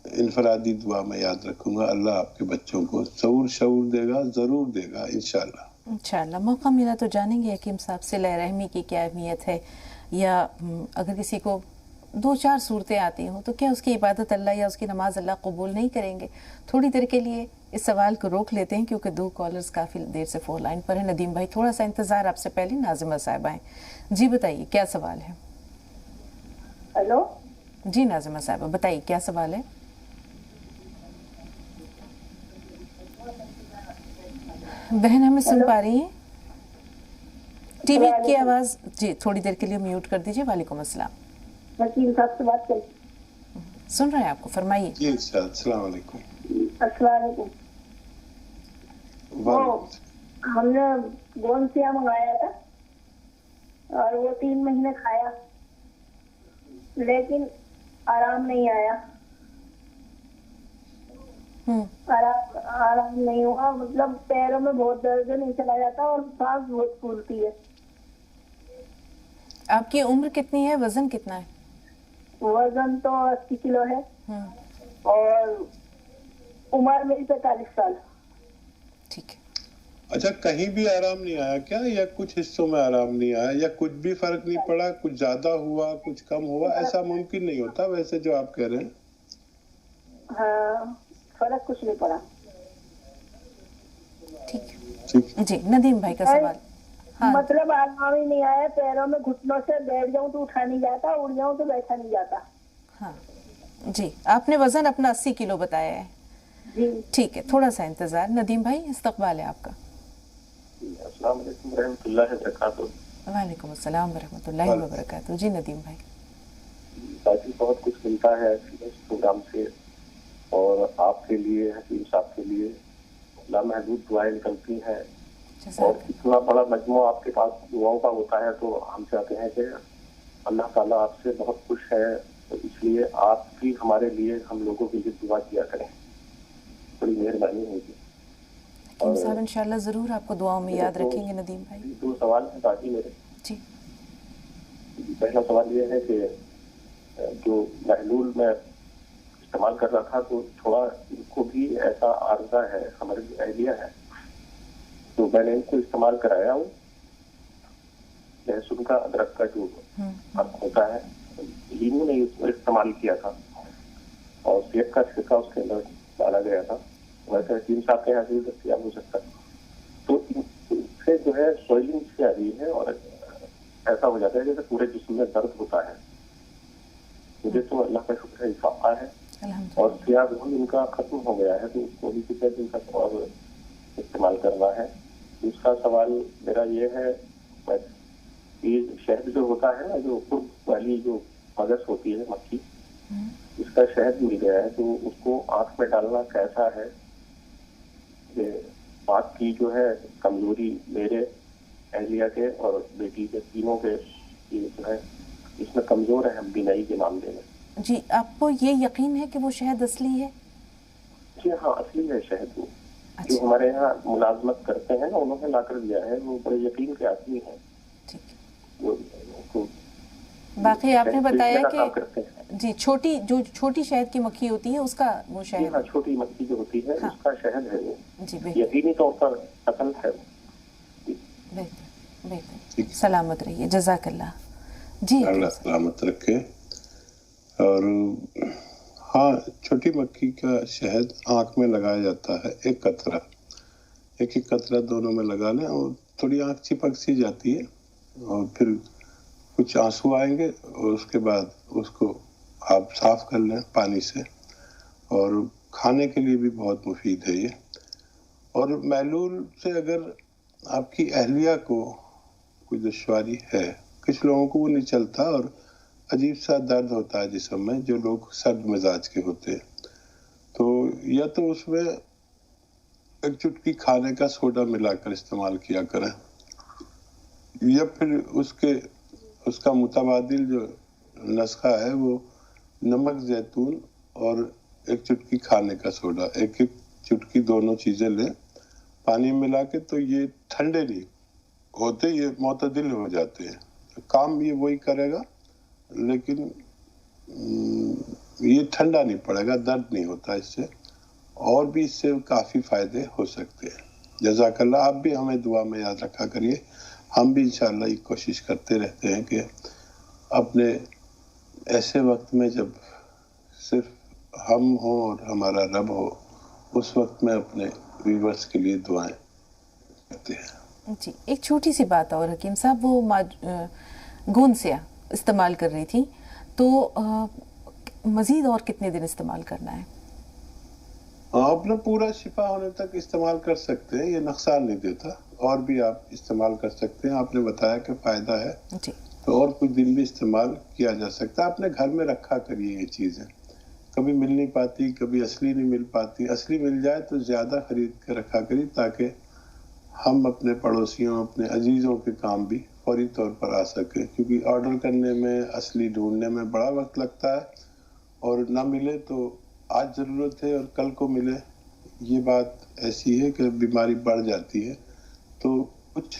انفرادی دعا میں یاد رکھوں گا. اللہ آپ کے بچوں کو شعور دے گا، ضرور دے گا انشاءاللہ. انشاءاللہ موقع ملا تو جانیں گے حکیم صاحب سے صلہ رحمی کی کیا اہمیت ہے، یا اگر کسی کو 2-4 صورتیں آتی ہوں تو کیا اس کی عبادت اللہ یا اس کی نماز اللہ قبول نہیں کریں گے؟ تھوڑی دیر کے لیے اس سوال کو روک لیتے ہیں کیونکہ 2 کالرز کافی دیر سے فون لائن پر ہیں. ندیم بھائی تھوڑا سا انتظار. آپ سے پہلے ناظمہ صاحبہ ہیں. جی بتائیے کیا سوال ہے؟ ہلو جی ناظمہ صاحبہ بتائیے کیا سوال ہے؟ بہن ہمیں سن پا رہی ہیں؟ ٹی وی کی آواز جی تھوڑی دیر کے لیے میوٹ کر دیجیے. وعلیکم السلام. وکیل صاحب سے بات کریں. سن رہے ہیں آپ کو، فرمائیے. جی السلام علیکم. السلام علیکم. ہم نے گون سیا منگایا تھا، اور وہ 3 مہینے کھایا لیکن آرام نہیں آیا. آرام نہیں ہوا, مطلب پیروں میں بہت درد ہے, نہیں چلا جاتا اور سانس بہت پھولتی ہے. آپ کی عمر کتنی ہے, وزن کتنا ہے؟ وزن تو 80 کلو ہے اور عمر میری 45 سال. ٹھیک ہے. اچھا, کہیں بھی آرام نہیں آیا کیا, یا کچھ حصوں میں آرام نہیں آیا, یا کچھ بھی فرق نہیں پڑا, کچھ زیادہ ہوا کچھ کم ہوا؟ ایسا ممکن نہیں ہوتا ویسے جو آپ کہہ رہے ہیں. ہاں, فرق کچھ نہیں پڑا. ٹھیک ہے جی. ندیم بھائی کا سوال. مطلب آرام ہی نہیں آیا, پیروں میں گھٹنوں سے بیٹھ جاؤں تو اٹھا نہیں جاتا, اڑ جاؤں تو بیٹھا نہیں جاتا. ہاں جی, آپ نے وزن اپنا 80 کلو بتایا ہے. جی ٹھیک ہے, تھوڑا سا انتظار. ندیم بھائی, استقبال ہے آپ کا. السلام علیکم ورحمۃ اللہ وبرکاتہ. وعلیکم السلام ورحمۃ اللہ وبرکاتہ. جی ندیم بھائی. باقی بہت کچھ ملتا ہے اس پروگرام سے, اور آپ کے لیے, حکیم صاحب کے لیے لامحدود دعائیں نکلتی ہیں, اور اتنا بڑا مجموعہ آپ کے پاس دعاؤں کا ہوتا ہے, تو ہم چاہتے ہیں کہ اللہ تعالیٰ آپ سے بہت خوش ہے, تو اس لیے آپ بھی ہمارے لیے, ہم لوگوں کے لیے دعا کیا کریں, بڑی مہربانی ہوگی. حکیم صاحب انشاءاللہ ضرور آپ کو دعاؤں میں یاد رکھیں گے. ندیم بھائی 2 سوال ہیں باقی میرے. جی. پہلا سوال یہ ہے کہ جو محلول میں استعمال کر رہا تھا تو تھوڑا ان کو بھی ایسا عارضہ ہے, ہمارے جو اہلیہ ہے, تو میں نے ان کو استعمال کرایا ہوں. لہسن کا, ادرک کا جو فرق ہوتا ہے, لیمو نے اس کو استعمال کیا تھا, اور سیب کا چھلکا اس کے اندر ڈالا گیا تھا. ویسے حکیم صاحب کے یہاں سے دستیاب ہو سکتا ہے. تو ان سے جو ہے سوئلنگ سے آ رہی ہے, اور ایسا ہو جاتا ہے جیسے پورے جسم میں درد ہوتا ہے. مجھے تو اللہ کا شکر ہے افاقہ ہے, اور سیاہ دھن ان کا ختم ہو گیا ہے, تو اس کو بھی کتنے دن تک اور استعمال کرنا ہے. دوسرا سوال میرا یہ ہے, یہ شہد جو ہوتا ہے نا, جو خرد والی جو مگس ہوتی ہے, مکھی, اس کا شہد مل گیا ہے, تو اس کو آنکھ میں ڈالنا کیسا ہے؟ کہ آنکھ کی جو ہے کمزوری میرے, اہلیہ کے اور بیٹی کے, تینوں کے جو ہے اس میں کمزور ہے ہم بینائی کے معاملے میں. جی, آپ کو یہ یقین ہے کہ وہ شہد اصلی ہے؟ جی ہاں, اصلی ہے شہد. وہ جو ہمارے یہاں ملازمت کرتے ہیں نا, انہوں نے لا کر دیا ہے, وہ بڑے یقین کے آدمی ہیں. باقی آپ نے بتایا کہ جی چھوٹی شہد کی مکھی ہوتی ہے, اس کا وہ شہد. ہاں, چھوٹی مکھی جو ہوتی ہے اس کا شہد ہے وہ. جی, یقینی طور پر اصل ہے. بہتر بہتر, سلامت رہیے, جزاک اللہ. جی, اللہ سلامت رکھے. اور ہاں, چھوٹی مکھی کا شہد آنکھ میں لگایا جاتا ہے, ایک قطرہ دونوں میں لگا لیں, اور تھوڑی آنکھ چپک سی جاتی ہے, اور پھر کچھ آنسو آئیں گے, اور اس کے بعد اس کو آپ صاف کر لیں پانی سے. اور کھانے کے لیے بھی بہت مفید ہے یہ. اور محلول سے اگر آپ کی اہلیہ کو کوئی دشواری ہے, کچھ لوگوں کو وہ نہیں چلتا اور عجیب سا درد ہوتا ہے جسم میں, جو لوگ سرد مزاج کے ہوتے ہیں, تو یا تو اس میں ایک چٹکی کھانے کا سوڈا ملا کر استعمال کیا کریں, یا پھر اس کا متبادل جو نسخہ ہے وہ نمک زیتون اور ایک چٹکی کھانے کا سوڈا, ایک چٹکی دونوں چیزیں لیں پانی ملا کے, تو یہ ٹھنڈے نہیں ہوتے, یہ معتدل ہو جاتے ہیں. کام یہ وہی کرے گا, لیکن یہ ٹھنڈا نہیں پڑے گا, درد نہیں ہوتا اس سے, اور بھی اس سے کافی فائدے ہو سکتے ہیں. جزاک اللہ. آپ بھی ہمیں دعا میں یاد رکھا کریے, ہم بھی انشاءاللہ یہ کوشش کرتے رہتے ہیں کہ اپنے ایسے وقت میں جب صرف ہم ہوں اور ہمارا رب ہو, اس وقت میں اپنے ویورز کے لیے دعائیں کرتے ہیں. جی, ایک چھوٹی سی بات اور حکیم صاحب, وہ گوند سیاہ استعمال کر رہی تھی, تو مزید اور کتنے دن استعمال کرنا ہے؟ آپ نے پورا شفا ہونے تک استعمال کر سکتے ہیں, یہ نقصان نہیں دیتا, اور بھی آپ استعمال کر سکتے ہیں. آپ نے بتایا کہ فائدہ ہے, تو اور کچھ دن بھی استعمال کیا جا سکتا ہے. اپنے گھر میں رکھا کریے یہ چیزیں, کبھی مل نہیں پاتی, کبھی اصلی نہیں مل پاتی. اصلی مل جائے تو زیادہ خرید کے رکھا کریے, تاکہ ہم اپنے پڑوسیوں اپنے عزیزوں کے کام بھی فوری طور پر آ سکیں، کیونکہ آرڈر کرنے میں اصلی ڈھونڈنے میں بڑا وقت لگتا ہے، اور نہ ملے تو آج ضرورت ہے اور کل کو ملے، یہ بات ایسی ہے کہ بیماری بڑھ جاتی ہے. تو کچھ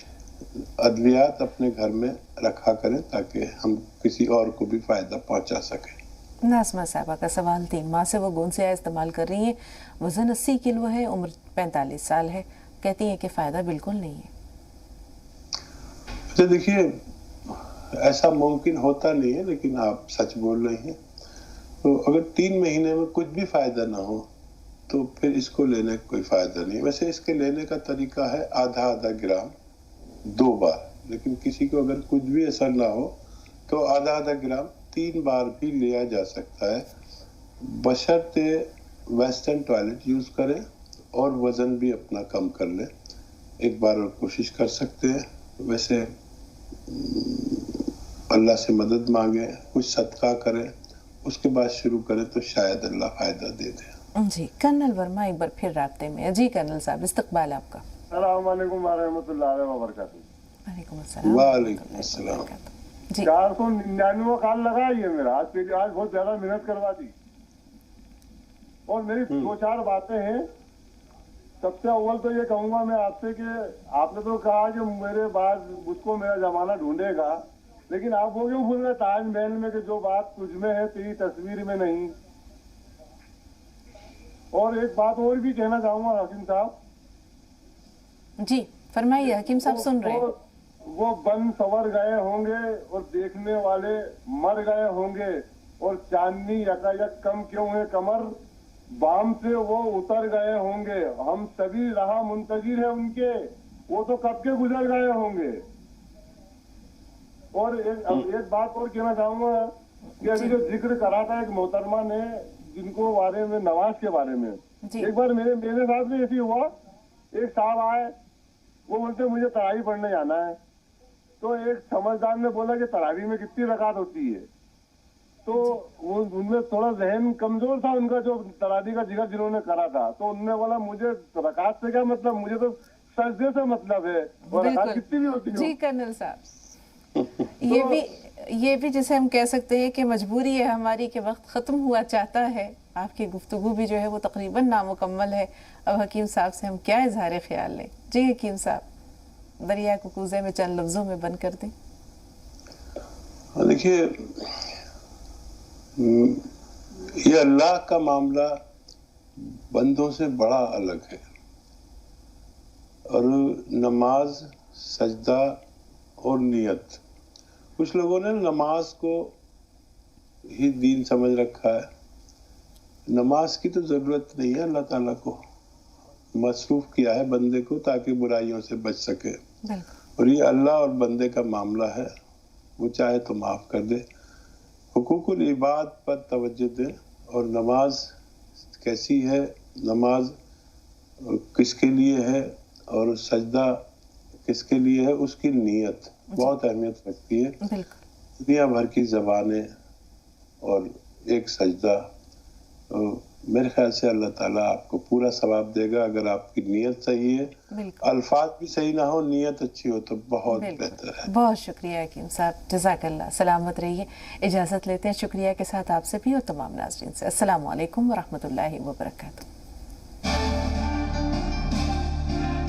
ادویات اپنے گھر میں رکھا کریں تاکہ ہم کسی اور کو بھی فائدہ پہنچا سکیں. ناظمہ صاحبہ کا سوال 3 ماہ سے وہ گوند سیاہ استعمال کر رہی ہیں، وزن 80 کلو ہے، عمر 45 سال ہے، کہتی ہیں کہ فائدہ بالکل نہیں ہے. اچھا دیکھیے، ایسا ممکن ہوتا نہیں ہے، لیکن آپ سچ بول رہے ہیں. تو اگر 3 مہینے میں کچھ بھی فائدہ نہ ہو تو پھر اس کو لینے کا کوئی فائدہ نہیں. ویسے اس کے لینے کا طریقہ ہے آدھا گرام 2 بار، لیکن کسی کو اگر کچھ بھی اثر نہ ہو تو آدھا گرام 3 بار بھی لیا جا سکتا ہے، بشرطے ویسٹرن ٹوائلٹ یوز کریں اور وزن بھی اپنا کم کر لیں. ایک بار اور کوشش کر سکتے ہیں. ویسے اللہ سے مدد مانگیں، کچھ صدقہ کریں، اس کے بعد شروع کریں تو شاید اللہ فائدہ دے دے. جی کرنل ورما ایک بار پھر رابطے میں. جی کرنل صاحب، استقبال آپ کا. السلام علیکم ورحمۃ اللہ وبرکاتہ. وعلیکم السلام. وعلیکم السلام. جی 499 کال لگا ہے میرا، آج بہت زیادہ محنت کروا دی. اور میری 2-4 باتیں ہیں. سب سے اول تو یہ کہوں گا میں آپ سے کہ آپ نے تو کہا کہ میرے بعد مجھ کو میرا زمانہ ڈھونڈے گا، لیکن آپ وہ کیوں بھول گئے تاج محل میں کہ جو بات تجھ میں ہے تیری تصویر میں نہیں. اور ایک بات اور بھی کہنا چاہوں گا حکیم صاحب. جی فرمائیے، حکیم صاحب سن رہے ہیں. وہ بن سور گئے ہوں گے اور دیکھنے والے مر گئے ہوں گے، اور چاندنی یکایک کم کیوں ہے کمر، بام سے وہ اتر گئے ہوں گے، ہم سبھی رہا منتظر ہے ان کے، وہ تو کب کے گزر گئے ہوں گے. اور ایک بات اور کہنا چاہوں گا کہ ابھی جو ذکر کرا تھا ایک محترمہ نے جن کو بارے میں نواز کے بارے میں، ایک بار میرے ساتھ بھی ایسی ہوا. ایک صاحب آئے، وہ بولتے مجھے تراویح پڑھنے جانا ہے. تو ایک سمجھدار نے بولا کہ تراویح میں کتنی رکعت ہوتی ہے؟ تو ان میں تھوڑا ذہن کمزور تھا ان کا، جو تراویح کا ذکر جنہوں نے کرا تھا. تو انہوں نے بولا مجھے رکعت سے کیا مطلب، مجھے تو سجدے سے مطلب ہے، اور رکعت کتنی بھی ہوتی ہے. جی کرنل صاحب، یہ بھی جسے ہم کہہ سکتے ہیں کہ مجبوری ہے ہماری کہ وقت ختم ہوا چاہتا ہے. آپ کی گفتگو بھی جو ہے وہ تقریباً نامکمل ہے. اب حکیم صاحب سے ہم کیا اظہار خیال لیں؟ جی حکیم صاحب، دریا کو کوزے میں چند لفظوں میں بند کر دیں. دیکھیے، یہ اللہ کا معاملہ بندوں سے بڑا الگ ہے، اور نماز، سجدہ اور نیت، کچھ لوگوں نے نماز کو ہی دین سمجھ رکھا ہے. نماز کی تو ضرورت نہیں ہے، اللہ تعالیٰ کو مصروف کیا ہے بندے کو تاکہ برائیوں سے بچ سکے. اور یہ اللہ اور بندے کا معاملہ ہے، وہ چاہے تو معاف کر دے. حقوق العباد پر توجہ دیں، اور نماز کیسی ہے، نماز کس کے لیے ہے، اور سجدہ کس کے لیے ہے، اس کی نیت بہت اہمیت رکھتی ہے. دنیا بھر کی زبانیں اور ایک سجدہ، میرے خیال سے اللہ تعالیٰ آپ کو پورا ثواب دے گا اگر آپ کی نیت صحیح ہے. الفاظ بھی صحیح نہ ہو، نیت اچھی ہو تو بہت بہتر ہے. بہت شکریہ حکیم صاحب، جزاک اللہ. سلامت رہیے. اجازت لیتے ہیں شکریہ کے ساتھ آپ سے بھی اور تمام ناظرین سے. السلام علیکم ورحمۃ اللہ وبرکاتہ.